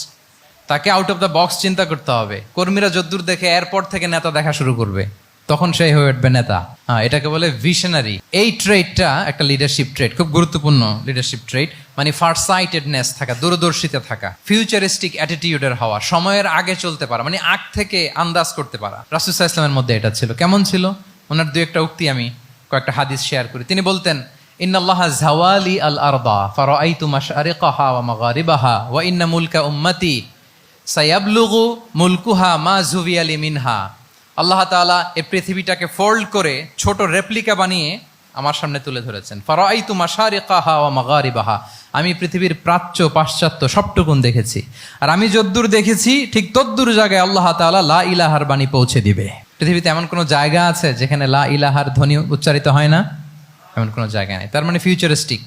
তাকে আউট অফ দ্য বক্স চিন্তা করতে হবে। কর্মীরা যদ্দূর দেখে এয়ারপোর্ট থেকে নেতা দেখা শুরু করবে, তখন সেই হয়ে উঠবে নেতা। এটাকে বলে ভিশনারি। এই ট্রেডটা একটা লিডারশিপ ট্রেড, খুব গুরুত্বপূর্ণ লিডারশিপ ট্রেড, মানে ফারসাইটেডনেস থাকা, দূরদর্শিতা থাকা, ফিউচারিস্টিক অ্যাটিটিউডের হওয়া, সময়ের আগে চলতে পারা, মানে আগ থেকে আন্দাজ করতে পারা। রাসূল সাল্লাল্লাহু আলাইহি ওয়াসাল্লামের মধ্যে এটা ছিল। কেমন ছিল? ওনার দুই একটা উক্তি আমি কয়েকটা হাদিস শেয়ার করি। তিনি বলতেন, ইন্নাল্লাহা যাওয়ালি আল আরদা ফারাআইতু মাশআরিকাহা ওয়া মাগারিবাহা ওয়া ইন্না মুলকা উম্মতি সায়াবলুগু মুলকুহা মা যুবিয়ালি মিনহা। আল্লাহ তাআলা এই পৃথিবীটাকে ফোল্ড করে ছোট রেপ্লিকা বানিয়ে আমার সামনে তুলে ধরেছেন। ফারাআইতু মাশারিকাহা ওয়া মাগারিবাহা, আমি পৃথিবীর প্রাচ্য পাশ্চাত্য সবটুকুন দেখেছি। আর আমি যদ্দূর দেখেছি ঠিক তদ্দূর জায়গায় আল্লাহ তাআলা লা ইলাহার বাণী পৌঁছে দিবে। পৃথিবীতে এমন কোনো জায়গা আছে যেখানে লা ইলাহার ধ্বনি উচ্চারিত হয় না? এমন কোনো জায়গা নেই। তার মানে ফিউচারিস্টিক।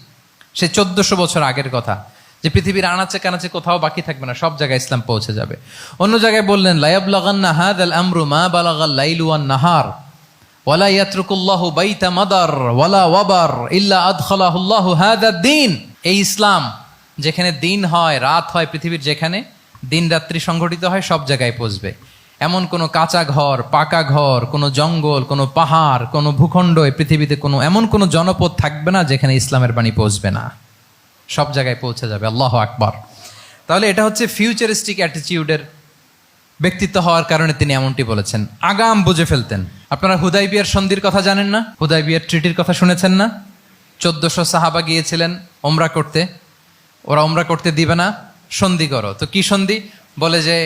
সে 1400 বছর আগের কথা, যে পৃথিবীর আনাচে কানাচে কোথাও বাকি থাকবে না, সব জায়গায় ইসলাম পৌঁছে যাবে। অন্য জায়গায় বললেন, লা ইয়াবলাগান্না হাযাল আমরু মা বালাগাল লাইলু ওয়ান নাহার ওয়ালা ইয়াতরুকুল্লাহু বাইতা মাদার ওয়ালা ওয়াবার ইল্লা আদখালাহুল্লাহু হাযাদ দ্বীন। এই ইসলাম যেখানে দিন হয়, রাত হয়, পৃথিবীর যেখানে দিন রাত্রি সংঘটিত হয়, সব জায়গায় পৌঁছবে। এমন কোনো কাঁচা ঘর, পাকা ঘর, কোনো জঙ্গল, কোনো পাহাড়, কোনো ভূখণ্ড, এই পৃথিবীতে কোনো এমন কোনো জনপদ থাকবে না যেখানে ইসলামের বাণী পৌঁছবে না। সব জায়গায় পৌঁছে যাবে। আল্লাহু আকবার। তাহলে এটা হচ্ছে ফিউচারিস্টিক অ্যাটিটিউডের ব্যক্তিত্ব হওয়ার কারণে তিনি এমনটি বলেছেন। আগাম বুঝে ফেলতেন। আপনারা হুদাইবিয়ার সন্ধির কথা জানেন না? হুদাইবিয়ার ট্রিটির কথা শুনেছেন না? 1400 সাহাবা গিয়েছিলেন ওমরা করতে, ওরা ওমরা করতে দিবে না, সন্ধি করো। তো কি সন্ধি? বলে যে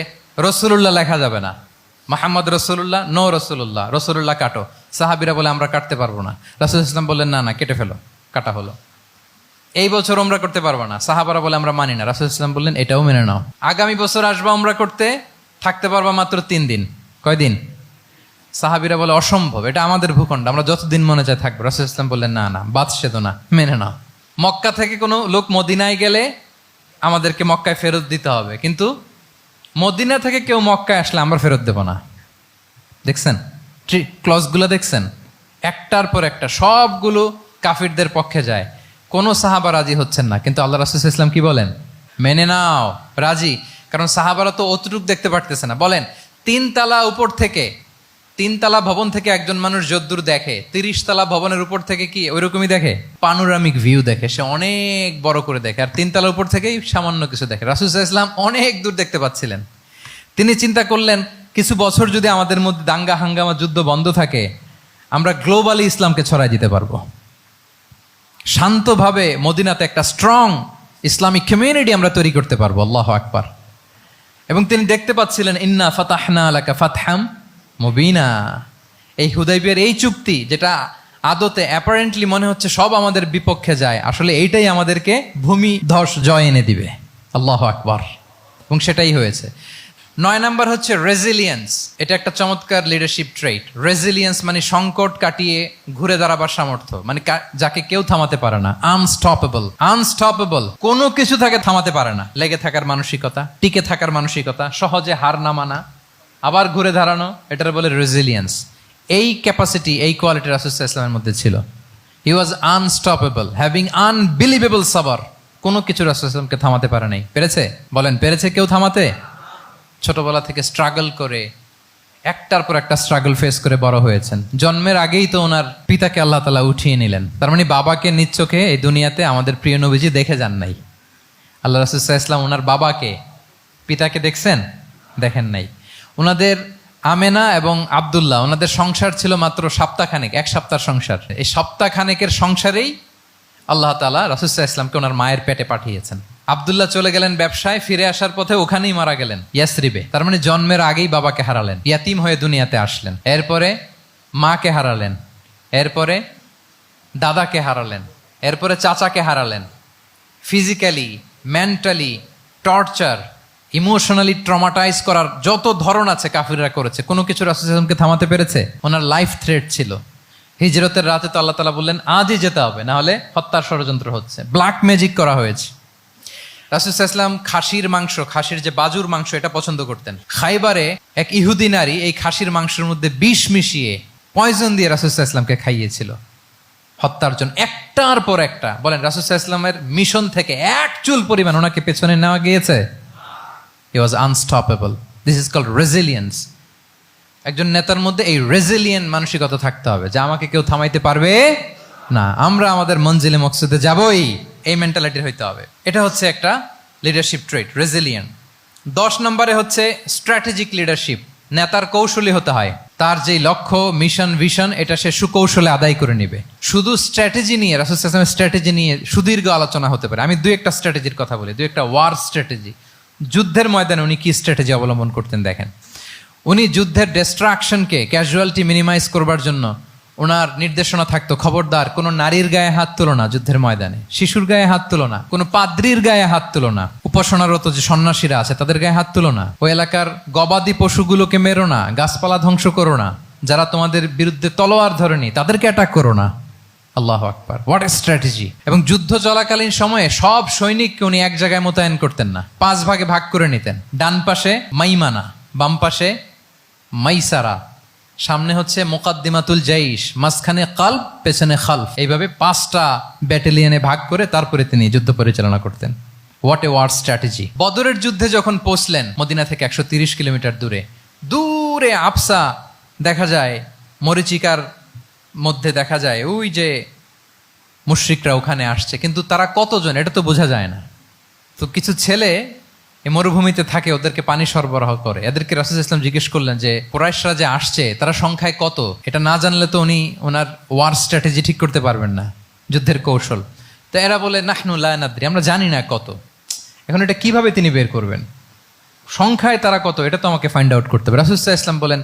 রসুলুল্লাহ লেখা যাবে না, মুহাম্মদ রসুলুল্লাহ, নো রসুলুল্লাহ, রসুলুল্লাহ কাটো। সাহাবিরা বলে আমরা কাটতে পারবো না। রাসূল ইসলাম বললেন না না, কেটে ফেলো। কাটা হলো। এই বছর ওমরা করতে পারবো না, সাহাবারা বলে আমরা মানি না। রাসূল ইসলাম বললেন এটাও মেনে নাও। আগামী বছর আসবা ওমরা করতে, থাকতে পারবা মাত্র 3 দিন। কয়দিন? সাহাবিরা বলে অসম্ভব, এটা আমাদের ভূখণ্ড, আমরা যতদিন মনে চায় থাকবো। রাসূল ইসলাম বললেন না না, বাদ সেদো না, মেনে নাও। মক্কা থেকে কোনো লোক মদিনায় গেলে আমাদেরকে মক্কায় ফেরত দিতে হবে, কিন্তু মদিনা থেকে কেউ মক্কায় আসলে আমরা ফেরত দেব না। দেখছেন ক্লজগুলো? দেখছেন একটার পর একটা, সবগুলো কাফিরদের পক্ষে যায়। কোনো সাহাবা রাজি হচ্ছেন না, কিন্তু আল্লাহ রাসূল সাল্লাল্লাহু আলাইহি ওয়াসাল্লাম কি বলেন? মেনে নাও, রাজি। কারণ সাহাবারা তো অতটুক দেখতে পারতেছে না। বলেন 3 তালা উপর থেকে, 3 তালা ভবন থেকে একজন মানুষ যদ্দূর দেখে, 30 তালা ভবনের উপর থেকে কি ওইরকমই দেখে? পানোরামিক ভিউ দেখে, সে অনেক বড় করে দেখে। আর 3 তালা উপর থেকেই সামান্য কিছু দেখে। রাসূল সাল্লাল্লাহু আলাইহি ওয়াসাল্লাম অনেক দূর দেখতে পাচ্ছিলেন। তিনি চিন্তা করলেন, কিছু বছর যদি আমাদের মধ্যে দাঙ্গা হাঙ্গামা যুদ্ধ বন্ধ থাকে, আমরা গ্লোবালি ইসলামকে ছড়াই দিতে পারবো। শান্তভাবে মদিনাতে একটা স্ট্রং ইসলামিক কমিউনিটি আমরা তৈরি করতে পারবো। আল্লাহু আকবার। এবং তিনি দেখতে পাচ্ছিলেন, ইন্না ফাতাহনা লাকা ফাতহাম মুবিনা, এই হুদাইবিয়ার এই চুক্তি, যেটা আদতে অ্যাপারেন্টলি মনে হচ্ছে সব আমাদের বিপক্ষে যায়, আসলে এইটাই আমাদেরকে ভূমি ধস জয় এনে দিবে। আল্লাহু আকবার। এবং সেটাই হয়েছে। 9 নাম্বার হচ্ছে রেজিলিয়েন্স। এটা একটা চমৎকার লিডারশিপ ট্রেট। রেজিলিয়েন্স মানে সংকট কাটিয়ে ঘুরে দাঁড়াবার সামর্থ্য, মানে যাকে কেউ থামাতে পারে না। আনস্টপেবল, আনস্টপেবল, কোনো কিছু তাকে থামাতে পারে না। লেগে থাকার মানসিকতা, টিকে থাকার মানসিকতা, সহজে হার না মানা, আবার ঘুরে দাঁড়ানো, এটার বলে রেজিলিয়েন্স। এই ক্যাপাসিটি, এই কোয়ালিটি রাসূল সাল্লাল্লাহু আলাইহি ওয়াসাল্লামের মধ্যে ছিল। হি ওয়াজ আনস্টপেবল, হ্যাভিং আনবিলিভেবল সাবর। কোনো কিছু রাসূল সাল্লাল্লাহু আলাইহি ওয়াসাল্লামকে থামাতে পারে নাই। পেরেছে? বলেন, পেরেছে কেউ থামাতে? ছোটবেলা থেকে স্ট্রাগল করে একটার পর একটা স্ট্রাগল ফেস করে বড় হয়েছেন। জন্মের আগেই তো ওনার পিতাকে আল্লাহ তাআলা উঠিয়ে নিলেন। তার মানে বাবাকে নিজ চোখে এই দুনিয়াতে আমাদের প্রিয় নবীজি দেখে যান নাই। আল্লাহ রাসূল সাল্লাল্লাহু আলাইহি ওয়াসাল্লাম ওনার বাবাকে, পিতাকে দেখছেন? দেখেন নাই। ওনাদের আমেনা এবং আব্দুল্লাহ, ওনাদের সংসার ছিল মাত্র সপ্তাহখানেক, 1 সপ্তাহ সংসার। এই সপ্তাহখানেকের সংসারেই আল্লাহ তাআলা রাসূল সাল্লাল্লাহু আলাইহি ওয়াসাল্লামকে ওনার মায়ের পেটে পাঠিয়েছেন। আব্দুল্লাহ চলে গেলেন ব্যবসায়, ফিরে আসার পথে ওখানেই মারা গেলেন, ইয়াসরিবে। তার মানে জন্মের আগেই বাবাকে হারালেন, ইয়াতিম হয়ে দুনিয়াতে আসলেন। এরপরে মাকে হারালেন, এরপরে দাদাকে হারালেন, এরপরে চাচাকে হারালেন। Physically, mentally torture, emotionally traumatise করার যত ধরন আছে কাফিররা করেছে, কোনো কিছু রাসূল সাল্লাল্লাহু আলাইহি ওয়াসাল্লামকে থামাতে পেরেছে? ওনার লাইফ থ্রেট ছিল। হিজরতের রাতে তো আল্লাহ তাআলা বললেন আজই যেতে হবে, না হলে হত্যার ষড়যন্ত্র হচ্ছে, ব্ল্যাক ম্যাজিক করা হয়েছে। রাসূল সাল্লাল্লাহু আলাইহি ওয়াসাল্লাম খাসির মাংস, খাসির যে বাজুর মাংস, এটা পছন্দ করতেন। খাইবারে এক ইহুদি নারী এই খাসির মাংসের মধ্যে বিষ মিশিয়ে, পয়জন দিয়ে রাসূল সাল্লাল্লাহু আলাইহি ওয়াসাল্লামকে খাইয়েছিল হত্যার জন্য, একটার পর একটা। বলেন, রাসূল সাল্লাল্লাহু আলাইহি ওয়াসাল্লামের মিশন থেকে এক চুল পরিমাণ ওনাকে পেছনে নেওয়া গিয়েছে? He was unstoppable. This is called resilience. একজন নেতার মধ্যে এই রেজিলিয়েন্ট মানসিকতা থাকতে হবে যে আমাকে কেউ থামাইতে পারবে না, আমরা আমাদের মঞ্জিলে মকসুদে যাবই, এই মেন্টালিটির হইতে হবে। এটা হচ্ছে একটা লিডারশিপ ট্রেট, রেজিলিয়েন্ট। 10 নম্বরে হচ্ছে স্ট্র্যাটেজিক লিডারশিপ। নেতার কৌশলী হতে হয়। তার যেই লক্ষ্য, মিশন, ভিশন, এটা সে সুকৌশলে আদায় করে নিবে। শুধু স্ট্র্যাটেজি নিয়ে, রাসূল সাল্লাল্লাহু আলাইহি ওয়াসাল্লামের স্ট্র্যাটেজি নিয়ে সুদীর্ঘ আলোচনা হতে পারে। আমি 2-1টা স্ট্র্যাটেজির কথা বলি, 2-1টা ওয়ার স্ট্র্যাটেজি। যুদ্ধের ময়দানে উনি কি স্ট্র্যাটেজি অবলম্বন করতেন দেখেন। উনি যুদ্ধের ডিস্ট্রাকশনকে, ক্যাজুয়ালিটি মিনিমাইজ করবার জন্য ওনার নির্দেশনা থাকতো, খবরদার কোনো নারীর গায়ে হাত তুলো না যুদ্ধের ময়দানে, শিশুর গায়ে হাত তুলো না, কোনো পাদ্রীর গায়ে হাত তুলো না, উপাসনারত যে সন্ন্যাসীরা আছে তাদের গায়ে হাত তুলো না, ওই এলাকার গবাদি পশুগুলোকে মেরো না, গাছপালা ধ্বংস করো না, যারা তোমাদের বিরুদ্ধে তলোয়ার ধরেনি তাদেরকে অ্যাটাক করো না। আল্লাহু আকবার, হোয়াট এ স্ট্র্যাটেজি! এবং যুদ্ধ চলাকালীন সময়ে সব সৈনিককে উনি এক জায়গায় মোতায়েন করতেন না, 5 ভাগে ভাগ করে নিতেন। ডান পাশে মাইমানা, বাম পাশে মাইসারা, সামনে হচ্ছে মুকাদ্দিমাতুল জাইশ, মাঝখানে কালব, পেছনে খালফ। এইভাবে 5টা ব্যাটালিয়নে ভাগ করে তারপরে তিনি যুদ্ধ পরিচালনা করতেন। What a war strategy! বদরের যুদ্ধে যখন পৌঁছলেন মদিনা থেকে 130 কিলোমিটার দূরে, দূরে আফসা দেখা যায়, মরিচিকার মধ্যে দেখা যায় ওই যে মুশরিকরা ওখানে আসছে, কিন্তু তারা কতজন এটা তো বোঝা যায় না। তো কিছু ছেলে এই মরুভূমিতে থাকে, ওদেরকে পানি সরবরাহ করে। এদেরকে রাসূল সাল্লাল্লাহু আলাইহি ওয়াসাল্লাম জিজ্ঞেস করলেন যে কুরাইশরা যে আসছে তারা সংখ্যায় কত? এটা না জানলে তো উনি ওনার ওয়ার স্ট্র্যাটেজি ঠিক করতে পারবেন না, যুদ্ধের কৌশল। তো এরা বলে নাহনু লা নাদরি, আমরা জানি না কত। এখন এটা কিভাবে তিনি বের করবেন? সংখ্যায় তারা কত এটা তো আমাকে ফাইন্ড আউট করতে হবে। রাসূল সাল্লাল্লাহু আলাইহি ওয়াসাল্লাম বলেন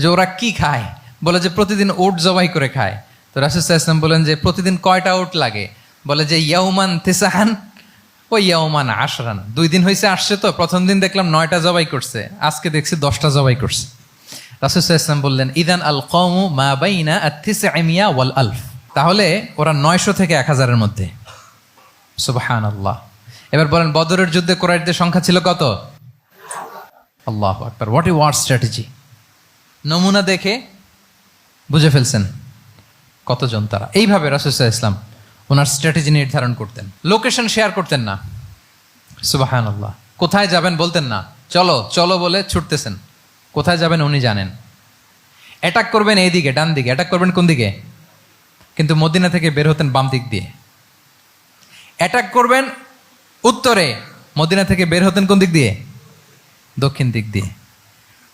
যে ওরা কি খায়? বলে যে প্রতিদিন ওট জবাই করে খায়। তো রাসূল সাল্লাল্লাহু আলাইহি ওয়াসাল্লাম বলেন যে প্রতিদিন কয়টা ওট লাগে? বলে যে ইয়াউমান তিসআন ওই ইয়াউমান আশরান। 2 দিন হয়েছে আসছে, তো প্রথম দিন দেখলাম 9টা জবাই করছে, আজকে দেখছি 10টা জবাই করছে। রাসূল সাল্লাল্লাহু আলাইহি ওয়াসাল্লাম বললেন ইদান আল কওমু মা বাইনা আত-তিসআমিয়া ওয়াল আলফ। তাহলে ওরা 900 থেকে 1000-এর মধ্যে। সুবহানাল্লাহ। এবার বলেন বদরের যুদ্ধে কুরাইশদের সংখ্যা ছিল কত? আল্লাহু আকবার, হোয়াট এ ওয়ার স্ট্র্যাটেজি! নমুনা দেখে বুঝে ফেলছেন কতজন তারা। এইভাবে রাসূল সাল্লাল্লাহু আলাইহি ওয়াসাল্লাম ওনার স্ট্র্যাটেজি নির্ধারণ করতেন। লোকেশন শেয়ার করতেন না। সুবহানাল্লাহ। কোথায় যাবেন বলতেন না, চলো চলো বলে ছুটতেছেন। কোথায় যাবেন উনি জানেন। অ্যাটাক করবেন এই দিকে, ডান দিকে। অ্যাটাক করবেন কোন দিকে? কিন্তু মদিনা থেকে বের হতেন বাম দিক দিয়ে। অ্যাটাক করবেন উত্তরে, মদিনা থেকে বের হতেন কোন দিক দিয়ে? দক্ষিণ দিক দিয়ে।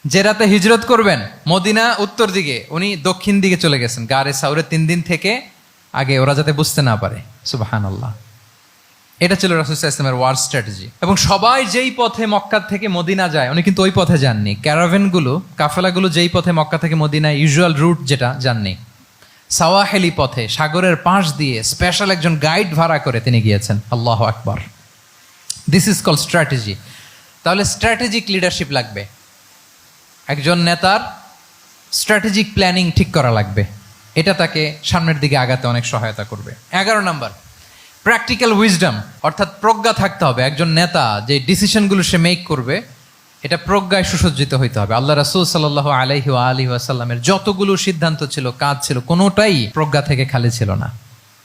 যে রাতে হিজরত করবেন মদিনা উত্তর দিকে, উনি দক্ষিণ দিকে চলে গেছেন গারে সাউরে 3 দিন থেকে আগে, ওরা যাতে বুঝতে না পারে। সুবহানাল্লাহ। এটা ছিল রাসূল সাল্লাল্লাহু আলাইহি ওয়াসাল্লামের ওয়ার স্ট্র্যাটেজি। এবং সবাই যেই পথে মক্কা থেকে মদিনা যায় উনি কিন্তু ওই পথে যাননি। ক্যারাভেনগুলো, কাফেলাগুলো যেই পথে মক্কা থেকে মদিনা ইউজুয়াল রুট যেটা, যাননি। সাওয়াহেলি পথে সাগরের পাশ দিয়ে স্পেশাল একজন গাইড ভাড়া করে তিনি গিয়েছেন। আল্লাহু আকবার। This is call strategy. তাহলে স্ট্র্যাটেজিক লিডারশিপ লাগবে, একজন নেতার স্ট্র্যাটেজিক প্ল্যানিং ঠিক করা লাগবে, এটা তাকে সামনের দিকে আগাতে অনেক সহায়তা করবে। 11 নম্বর, প্র্যাকটিক্যাল উইজডম, অর্থাৎ প্রজ্ঞা থাকতে হবে। একজন নেতা যে ডিসিশনগুলো সে মেক করবে এটা প্রজ্ঞায় সুসজ্জিত হইতে হবে। আল্লাহ রাসূল সাল্লাল্লাহু আলাইহি ওয়া আলিহি ওয়াসাল্লামের যতগুলো সিদ্ধান্ত ছিল, কাজ ছিল, কোনোটাই প্রজ্ঞা থেকে খালি ছিল না,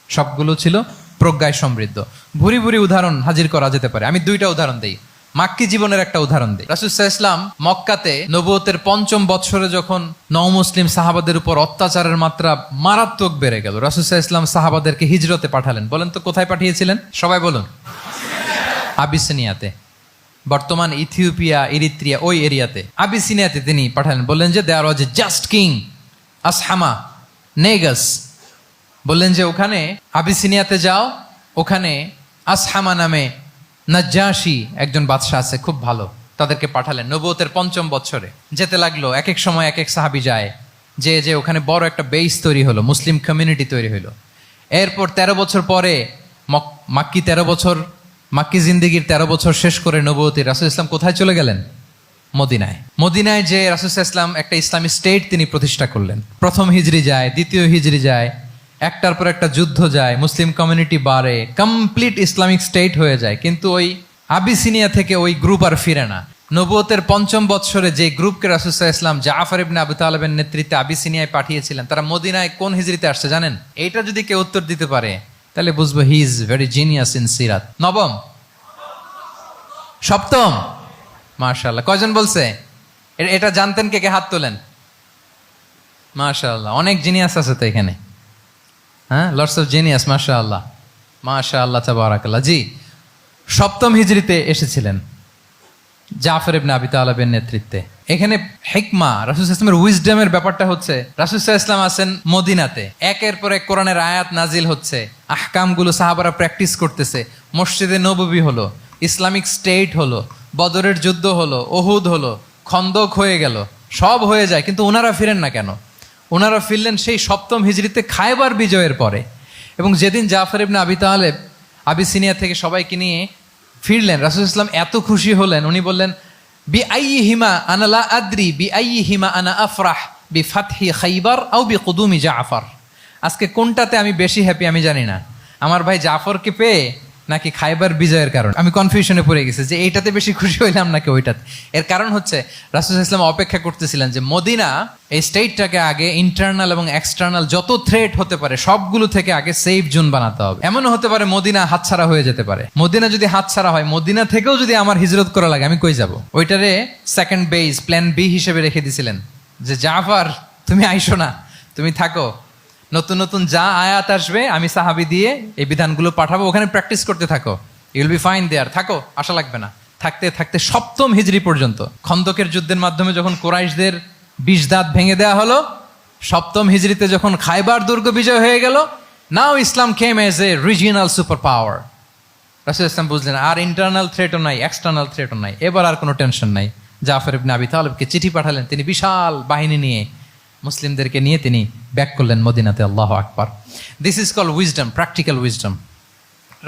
সবগুলো ছিল প্রজ্ঞায় সমৃদ্ধ। ভুরি ভুরি উদাহরণ হাজির করা যেতে পারে। আমি 2টা উদাহরণ দেই, মাক্কি জীবনের একটা উদাহরণ দিই। রাসূল সাল্লাল্লাহু আলাইহি ওয়াসাল্লাম মক্কাতে নবুয়তের 5ম বৎসরে যখন নও-মুসলিম সাহাবাদের উপর অত্যাচারের মাত্রা মারাত্মক বেড়ে গেল, রাসূল সাল্লাল্লাহু আলাইহি ওয়াসাল্লাম সাহাবাদেরকে হিজরতে পাঠালেন। বলেন তো কোথায় পাঠিয়েছিলেন? সবাই বলুন। আবিসিনিয়াতে, বর্তমান ইথিওপিয়া, ইরিত্রিয়া, ওই এরিয়াতে আবিসিনিয়াতে তিনি পাঠালেন। বললেন যে দেয়ার ওয়াজ এ জাস্ট কিং আসহামা নেগাস। বললেন যে ওখানে আবিসিনিয়াতে যাও, ওখানে আসহামা নামে নাজ্জাশী একজন বাদশা আছে, খুব ভালো। তাদেরকে পাঠালেন নবুয়তের 5ম বৎসরে। যেতে লাগলো, এক এক সময় এক এক সাহাবী যায়, যে ওখানে বড় একটা বেস তৈরি হলো, মুসলিম কমিউনিটি তৈরি হলো। এরপর 13 বছর পরে মাক্কি 13 বছর, মাক্কি জিন্দেগির 13 বছর শেষ করে নবুয়তী রাসূল ইসলাম কোথায় চলে গেলেন? মদিনায়। মদিনায় যে রাসূল ইসলাম একটা ইসলামী স্টেট তিনি প্রতিষ্ঠা করলেন। 1ম হিজরি যায়, 2য় হিজরি যায়, একটার পর একটা যুদ্ধ যায়, মুসলিম কমিউনিটি বাড়ে, কমপ্লিট ইসলামিক স্টেট হয়ে যায়। কিন্তু ওই আবিসিনিয়া থেকে ওই গ্রুপ আর ফিরে না। নবুয়তের 5ম বৎসরে যে গ্রুপকে রাসূল ইসলাম জাফর ইবনে আবু তালেবের নেতৃত্বে আবিসিনিয়ায় পাঠিয়েছিলেন, তারা মদিনায় কোন হিজরিতে আসছে জানেন? এইটা যদি কেউ উত্তর দিতে পারে তাহলে বুঝবো he is very genius in সিরাত। 9ম, 7ম, মাশাআল্লাহ। কয়জন বলছে? এটা জানতেন কে কে? হাত তোলেন। মাশাআল্লাহ, অনেক জিনিয়াস আছে তো এখানে। হ্যাঁ, লটস অফ জিনিয়াস, মাশাআল্লাহ, মাশাআল্লাহ, তাবারাকাল্লাহ। জি, 7ম হিজরিতে এসেছিলেন জাফর ইবনে আবি তালেবের নেতৃত্বে। এখানে হিকমা, রাসূল ইসলামের উইজডমের ব্যাপারটা হচ্ছে, রাসূল ইসলাম আছেন মদিনাতে, একের পর এক কোরআনের আয়াত নাজিল হচ্ছে, আহকামগুলো সাহাবারা প্র্যাকটিস করতেছে, মসজিদে নববী হলো, ইসলামিক স্টেট হলো, বদরের যুদ্ধ হলো, উহুদ হলো, খন্দক হয়ে গেল, সব হয়ে যায়। কিন্তু ওনারা ফিরেন না কেন? ওনারা ফিরলেন সেই 7ম হিজরিতে খায়বার বিজয়ের পরে। এবং যেদিন জাফর ইবনে আবি তালেব আবিসিনিয়া থেকে সবাইকে নিয়ে ফিরলেন, রাসূল ইসলাম এত খুশি হলেন, উনি বললেন বি আইয়িহিমা আনা লা আদরি বি আইয়িহিমা আনা আফরাহ বি ফাতহি খাইবার আও বি কুদুমি জাফর। আজকে কোনটাতে আমি বেশি হ্যাপি আমি জানি না, আমার ভাই জাফরকে পেয়ে নাকি খাইবার বিজয়ের কারণ। আমি কনফিউশনে পড়ে গেছি যে এইটাতে বেশি খুশি হইলাম নাকি ওইটাতে। এর কারণ হচ্ছে রাসূল ইসলাম অপেক্ষা করতেছিলেন যে মদিনা এই স্টেটটাকে আগে ইন্টারনাল এবং এক্সটার্নাল যত থ্রেট হতে পারে সবগুলো থেকে আগে সেফ জোন বানাতে হবে। এমনও হতে পারে মদিনা হাতছাড়া হয়ে যেতে পারে। মদিনা যদি হাতছাড়া হয়, মদিনা থেকেও যদি আমার হিজরত করা লাগে, আমি কই যাব? ওইটারে সেকেন্ড বেস, প্ল্যান বি হিসেবে রেখে দিছিলেন যে জাফর তুমি আইসো না, তুমি থাকো, নতুন নতুন যা আয়াত আসবে আমি সাহাবী দিয়ে এই বিধানগুলো পাঠাবো, ওখানে প্র্যাকটিস করতে থাকো, ইউ উইল বি ফাইন দেয়ার, থাকো, আশা লাগবে না। থাকতে থাকতে 7ম হিজরি পর্যন্ত, খন্দকের যুদ্ধের মাধ্যমে যখন কুরাইশদের 20 দাঁত ভেঙে দেওয়া হলো, 7ম হিজরিতে যখন খায়বার দুর্গ বিজয় হয়ে গেল, now Islam came as a regional super power. রাসূল ইসলাম বুঝলেন আর ইন্টারনাল থ্রেটও নাই, এক্সটার্নাল থ্রেটও নাই, এবার আর কোনো টেনশন নাই। জাফর ইবনে আবি তালেবকে চিঠি পাঠালেন, তিনি বিশাল বাহিনী নিয়ে মুসলিমদেরকে নিয়ে তিনি ব্যাক করলেন মদিনাতে। আল্লাহু আকবার। This is call wisdom, practical wisdom.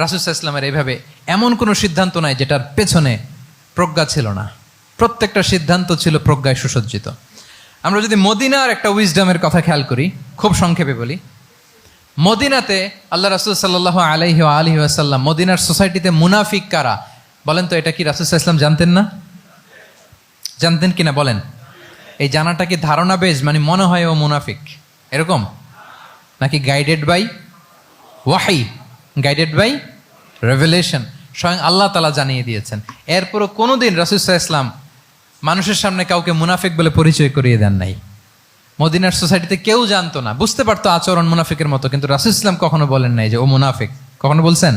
রাসূল সাল্লাল্লাহু আলাইহি ওয়াসাল্লামের এইভাবে এমন কোনো সিদ্ধান্ত নাই যেটার পেছনে প্রজ্ঞা ছিল না, প্রত্যেকটা সিদ্ধান্ত ছিল প্রজ্ঞায় সুসজ্জিত। আমরা যদি মদিনার একটা উইজডমের কথা খেয়াল করি, খুব সংক্ষেপে বলি, মদিনাতে আল্লাহ রাসূল সাল্লাল্লাহু আলাইহি ওয়া আলিহি ওয়াসাল্লাম, মদিনার সোসাইটিতে মুনাফিক কারা বলেন তো? এটা কি রাসূল সাল্লাল্লাহু আলাইহি ওয়াসাল্লাম জানতেন না? জানতেন কিনা বলেন? এই জানাটা কি ধারণা বেজ, মানে মনে হয় ও মুনাফিক এরকম, নাকি গাইডেড বাই ওয়াহি, গাইডেড বাই রেভেলেশন? স্বয়ং আল্লাহ তাআলা জানিয়ে দিয়েছেন। এরপরও কোনোদিন রাসূল সাল্লাল্লাহু আলাইহি ওয়াসাল্লাম মানুষের সামনে কাউকে মুনাফিক বলে পরিচয় করিয়ে দেন নাই। মদিনার সোসাইটিতে কেউ জানতো না, বুঝতে পারতো আচরণ মুনাফিকের মতো, কিন্তু রাসূল সাল্লাল্লাহু আলাইহি ওয়াসাল্লাম কখনো বলেন নাই যে ও মুনাফিক। কখনো বলছেন?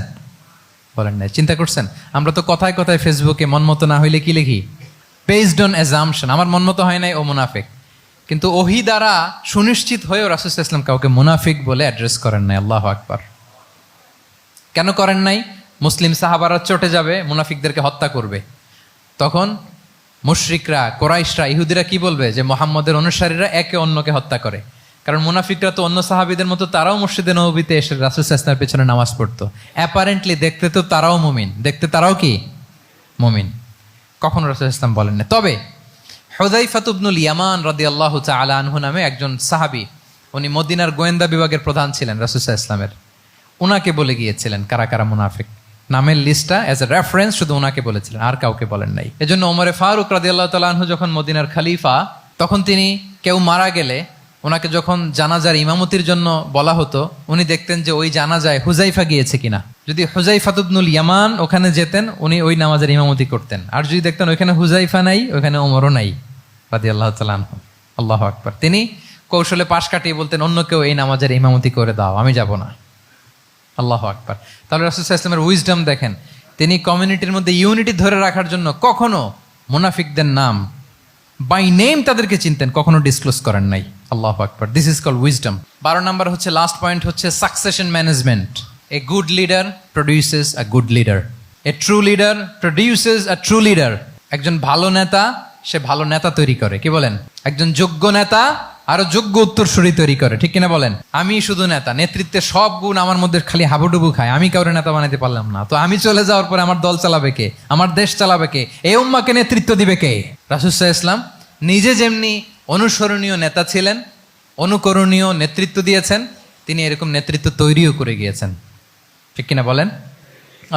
বলেন নাই। চিন্তা করছেন? আমরা তো কথায় কথায় ফেসবুকে মন মতো না হইলে কি লিখি? বেসড অন অ্যাজাম্পশন, আমার মন মতো হয় নাই, ও মুনাফিক। কিন্তু ওহী দ্বারা সুনিশ্চিত হয়েও রাসূল সাল্লাল্লাহু আলাইহি ওয়াসাল্লাম কাউকে মুনাফিক বলে অ্যাড্রেস করেন নাই। আল্লাহু আকবার। কেন করেন নাই? মুসলিম সাহাবারা চটে যাবে, মুনাফিকদেরকে হত্যা করবে, তখন মুশরিকরা, কোরাইশরা, ইহুদিরা কি বলবে? যে মুহাম্মদের অনুসারীরা একে অন্যকে হত্যা করে, কারণ মুনাফিকরা তো অন্য সাহাবীদের মতো তারাও মসজিদে নববীতে এসে রাসূল সাল্লাল্লাহু আলাইহি ওয়াসাল্লামের পেছনে নামাজ পড়তো। অ্যাপারেন্টলি দেখতে তো তারাও মুমিন, দেখতে তারাও কি মুমিন, কখনো রাসূল সাল্লাল্লাহু আলাইহি ওয়াসাল্লাম বলেন না। তবে হুযায়ফা ইবনুল ইয়ামান রাদিয়াল্লাহু তাআলা আনহু নামে একজন সাহাবী, উনি মদিনার গোয়েন্দা বিভাগের প্রধান ছিলেন রাসূল সাল্লাল্লাহু আলাইহি ওয়াসাল্লামের। উনাকে বলে গিয়েছিলেন কারা কারা মুনাফিক, নামের লিস্টটা অ্যাজ এ রেফারেন্স শুধু উনাকে বলেছিলেন, আর কাউকে বলেন নাই। এজন্য ওমরে ফারুক রাদিয়াল্লাহু তাআলা আনহু যখন মদিনার খলিফা, তখন তিনি কেউ মারা গেলে ওনাকে যখন জানাজার ইমামতির জন্য বলা হতো, উনি দেখতেন যে ওই জানাজায় হুযায়ফা গিয়েছে কিনা। যদি হুযায়ফা ইবনুল ইয়ামান ওখানে যেতেন, উনি ওই নামাজের ইমামতি করতেন। আর যদি দেখতেন ওইখানে হুযায়ফা নাই, ওইখানে ওমরও নাই রাদিয়াল্লাহু তাআলা আনহু, আল্লাহু আকবার, তিনি কৌশলে পাশ কাটিয়ে বলতেন অন্য কেউ এই নামাজের ইমামতি করে দাও, আমি যাব না। আল্লাহু আকবার। তাহলে রাসূল সাল্লাল্লাহু আলাইহি ওয়াসাল্লামের উইজডম দেখেন, তিনি কমিউনিটির মধ্যে ইউনিটি ধরে রাখার জন্য কখনো মুনাফিকদের নাম বাই নেম তাদেরকে চিনতেন, কখনো ডিসক্লোজ করেন নাই। আল্লাহু আকবার, দিস ইজ কল্ড উইজডম। 12 নম্বর হচ্ছে লাস্ট পয়েন্ট হচ্ছে succession management. A good leader produces a good leader, a true leader produces a true leader. একজন ভালো নেতা সে ভালো নেতা তৈরি করে, কি বলেন? একজন যোগ্য নেতা আরো যোগ্য উত্তরসূরি তৈরি করে, ঠিক কিনা বলেন? আমি শুধু নেতা, নেতৃত্বের সব গুণ আমার মধ্যে খালি হাবুডুবু খায়, আমি কাউরে নেতা বানাতে পারলাম না, তো আমি চলে যাওয়ার পরে আমার দল চালাবে কে, আমার দেশ চালাবে কে, এই উম্মাকে নেতৃত্ব দিবে কে? রাসূল সাল্লাল্লাহু আলাইহি ওয়াসাল্লাম নিজে যেমনি অনুসরণীয় নেতা ছিলেন, অনুকরণীয় নেতৃত্ব দিয়েছেন, তিনি এরকম নেতৃত্ব তৈরিও করে গিয়েছেন, ঠিক কিনা বলেন?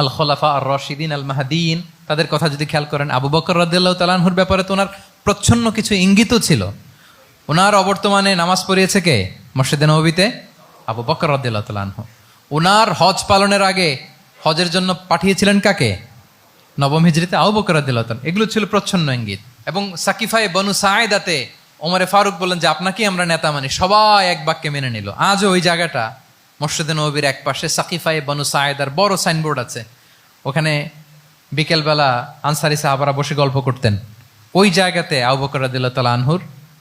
আল খোলাফা আর রশিদিন আল মাহদিন, তাদের কথা যদি খেয়াল করেন, আবু বকর রাদিয়াল্লাহু তাআলা আনহুর ব্যাপারে তো ওনার প্রচ্ছন্ন কিছু ইঙ্গিতও ছিল। ওনার অবর্তমানে নামাজ পড়িয়েছে কে মসজিদে নববীতে? আবু বকর রাদিয়াল্লাহু তাআলা আনহু। ওনার হজ পালনের আগে হজের জন্য পাঠিয়েছিলেন কাকে? নবম হিজরিতে আবু বকর রাদিয়াল্লাহু তাআলা। এগুলো ছিল প্রচ্ছন্ন ইঙ্গিত। এবং সাকিফায়ে বনু সাঈদাতে ওমরে ফারুক বললেন যে আপনাকেই আমরা নেতা মানি, সবাই এক বাক্যে মেনে নিল। আজও ওই জায়গাটা মসজিদে নববীর এক পাশে সাকিফায়ে বনু সাঈদার বড় সাইনবোর্ড আছে, ওখানে বিকেলবেলা আনসারি সাহাবারা বসে গল্প করতেন। ওই জায়গাতে আবু বকর রাদিয়াল্লাহু তাআলা আনহুর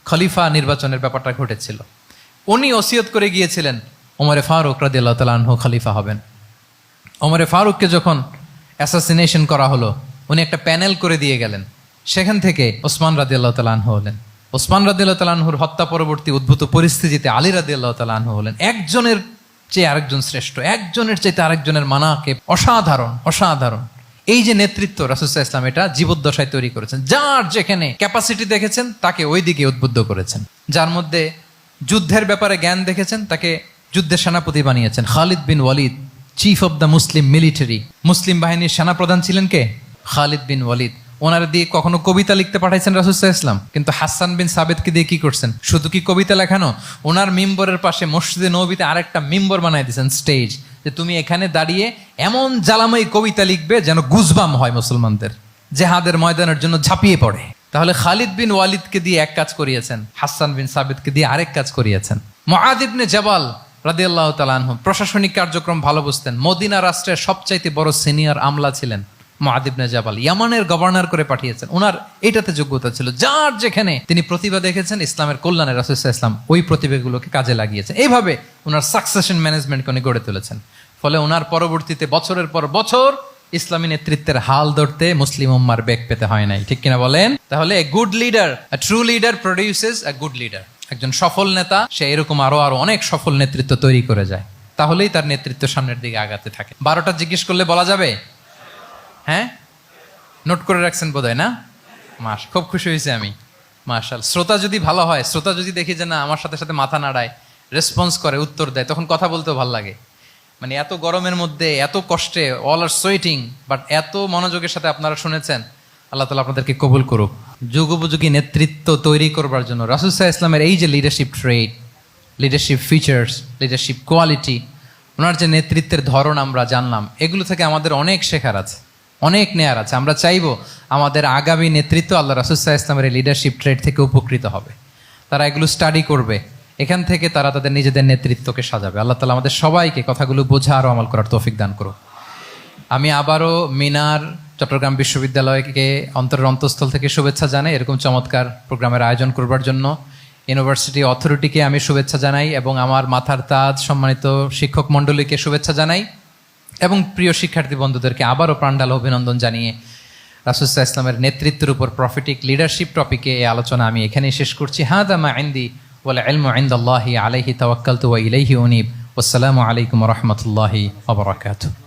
খলিফা নির্বাচনের ব্যাপারটা ঘটেছিল। উনি ওসিয়ত করে গিয়েছিলেন ওমরে ফারুক রাদিয়াল্লাহু তাআলা আনহু খলিফা হবেন। ওমরে ফারুককে যখন অ্যাসাসিনেশন করা হলো, উনি একটা প্যানেল করে দিয়ে গেলেন। সেখান থেকে ওসমান রাদিয়াল্লাহু তাআলা আনহু হলেন। ওসমান রাদিয়াল্লাহু তাআলা আনহুর হত্যা পরবর্তী উদ্ভূত পরিস্থিতিতে আলী রাদিয়াল্লাহু তাআলা আনহু হলেন। একজনের চেয়ে আরেকজন শ্রেষ্ঠ, একজনের চাইতে আরেকজনের মানাকে অসাধারণ, অসাধারণ। এই যে নেতৃত্ব রাসূল সাল্লাল্লাহু আলাইহি ওয়াসাল্লাম এটা জীবদ্দশায় তৈরি করেছেন। যার যেখানে ক্যাপাসিটি দেখেছেন তাকে ওই দিকে উদ্বুদ্ধ করেছেন। যার মধ্যে যুদ্ধের ব্যাপারে জ্ঞান দেখেছেন তাকে যুদ্ধের সেনাপতি বানিয়েছেন। Khalid bin Walid, chief of the Muslim military, মুসলিম বাহিনীর সেনাপ্রধান ছিলেন কে? খালিদ বিন ওয়ালিদ। ওনার দিয়ে কখনো কবিতা লিখতে পাঠাইছেন রাসূল সাল্লাল্লাহু আলাইহি ওয়াসাল্লাম, কিন্তু হাসান বিন সাবিতকে দিয়ে কি করছেন? শুধু কি কবিতা লেখানো, ওনার মিম্বরের পাশে মসজিদে নববীতে আরেকটা মিম্বর বানাই দিয়েছেন, স্টেজ, যে তুমি এখানে দাঁড়িয়ে এমন জ্বালাময়ী কবিতা লিখবে যেন গুজবাম হয় মুসলমানদের, জেহাদের ময়দানের জন্য ঝাঁপিয়ে পড়ে। তাহলে খালিদ বিন ওয়ালিদকে দিয়ে এক কাজ করিয়েছেন, হাসান বিন সাবিতকে দিয়ে আরেক কাজ করিয়েছেন। মুআয ইবনে জাবাল রাদিয়াল্লাহু তাআলা আনহু প্রশাসনিক কার্যক্রম ভালো বুঝতেন। মদিনা রাষ্ট্রের সবচাইতে বড় সিনিয়র আমলা ছিলেন মুআয ইবনে জাবাল, ইয়ামানের গভর্নর করে পাঠিয়েছেন। ওনার এটাতে যোগ্যতা ছিল। যার যেখানে তিনি প্রতিভা দেখেছেন ইসলামের কল্যাণে, রাসূল সাল্লাল্লাহু আলাইহি ওয়াসাল্লাম ওই প্রতিভাগুলোকে কাজে লাগিয়েছেন। এইভাবে ওনার সাকসেশন ম্যানেজমেন্টকে উনি গড়ে তুলেছেন। ফলে ওনার পরবর্তীতে বছরের পর বছর ইসলামী নেতৃত্বের হাল ধরতে মুসলিম উম্মার বেগ পেতে হয় নাই, ঠিক কিনা বলেন? তাহলে a good leader, a true leader produces a good leader. একজন সফল নেতা সে এরকম আরো আরো অনেক সফল নেতৃত্ব তৈরি করে যায়, তাহলেই তার নেতৃত্ব সামনের দিকে আগাতে থাকে। 12টা জিজ্ঞেস করলে বলা যাবে? হ্যাঁ, নোট করে রাখছেন বোধহয় না? খুব খুশি হয়েছে আমি, মাশাআল্লাহ। শ্রোতা যদি ভালো হয়, শ্রোতা যদি দেখি যে না আমার সাথে সাথে মাথা নাড়ায়, রেসপন্স করে, উত্তর দেয়, তখন কথা বলতেও ভালো লাগে। মানে এত গরমের মধ্যে, এত কষ্টে, অল আর সোয়েটিং, বাট এত মনোযোগের সাথে আপনারা শুনেছেন। আল্লাহ তাআলা আপনাদেরকে কবুল করুক। যুগোপযোগী নেতৃত্ব তৈরি করবার জন্য রাসূল সাল্লাল্লাহু আলাইহি ওয়াসাল্লামের এই যে লিডারশিপ ট্রেট, লিডারশিপ ফিচার্স, লিডারশিপ কোয়ালিটি, ওনার যে নেতৃত্বের ধরন আমরা জানলাম, এগুলো থেকে আমাদের অনেক শেখার আছে, অনেক নেয়ার আছে। আমরা চাইবো আমাদের আগামী নেতৃত্ব আল্লাহ রাসূল সাল্লাল্লাহু আলাইহি ওয়াসাল্লামের এই লিডারশিপ ট্রেট থেকে উপকৃত হবে। তারা এগুলো স্টাডি করবে, এখান থেকে তারা তাদের নিজেদের নেতৃত্বকে সাজাবে। আল্লাহ তাআলা আমাদের সবাইকে কথাগুলো বোঝা আর আমল করার তৌফিক দান করুক। আমি আবারও মিনার চট্টগ্রাম বিশ্ববিদ্যালয়কে অন্তরের অন্তঃস্থল থেকে শুভেচ্ছা জানাই এরকম চমৎকার প্রোগ্রামের আয়োজন করবার জন্য। ইউনিভার্সিটি অথরিটিকে আমি শুভেচ্ছা জানাই এবং আমার মাথার তাজ সম্মানিত শিক্ষক মণ্ডলীকে শুভেচ্ছা জানাই এবং প্রিয় শিক্ষার্থী বন্ধুদেরকে আবারও প্রাণঢাল অভিনন্দন জানিয়ে রাসূল সাল্লাল্লাহু আলাইহি ওয়াসাল্লামের নেতৃত্বের উপর প্রফিটিক লিডারশিপ টপিকে এই আলোচনা আমি এখানেই শেষ করছি। হাদা মা ইনদি ওয়াল ইলমু ইনদাল্লাহি আলাইহি তাওয়াক্কালতু ওয়া ইলাইহি উনীব। ওয়াসসালামু আলাইকুম ওয়া রাহমাতুল্লাহি ওয়া বারাকাতুহু।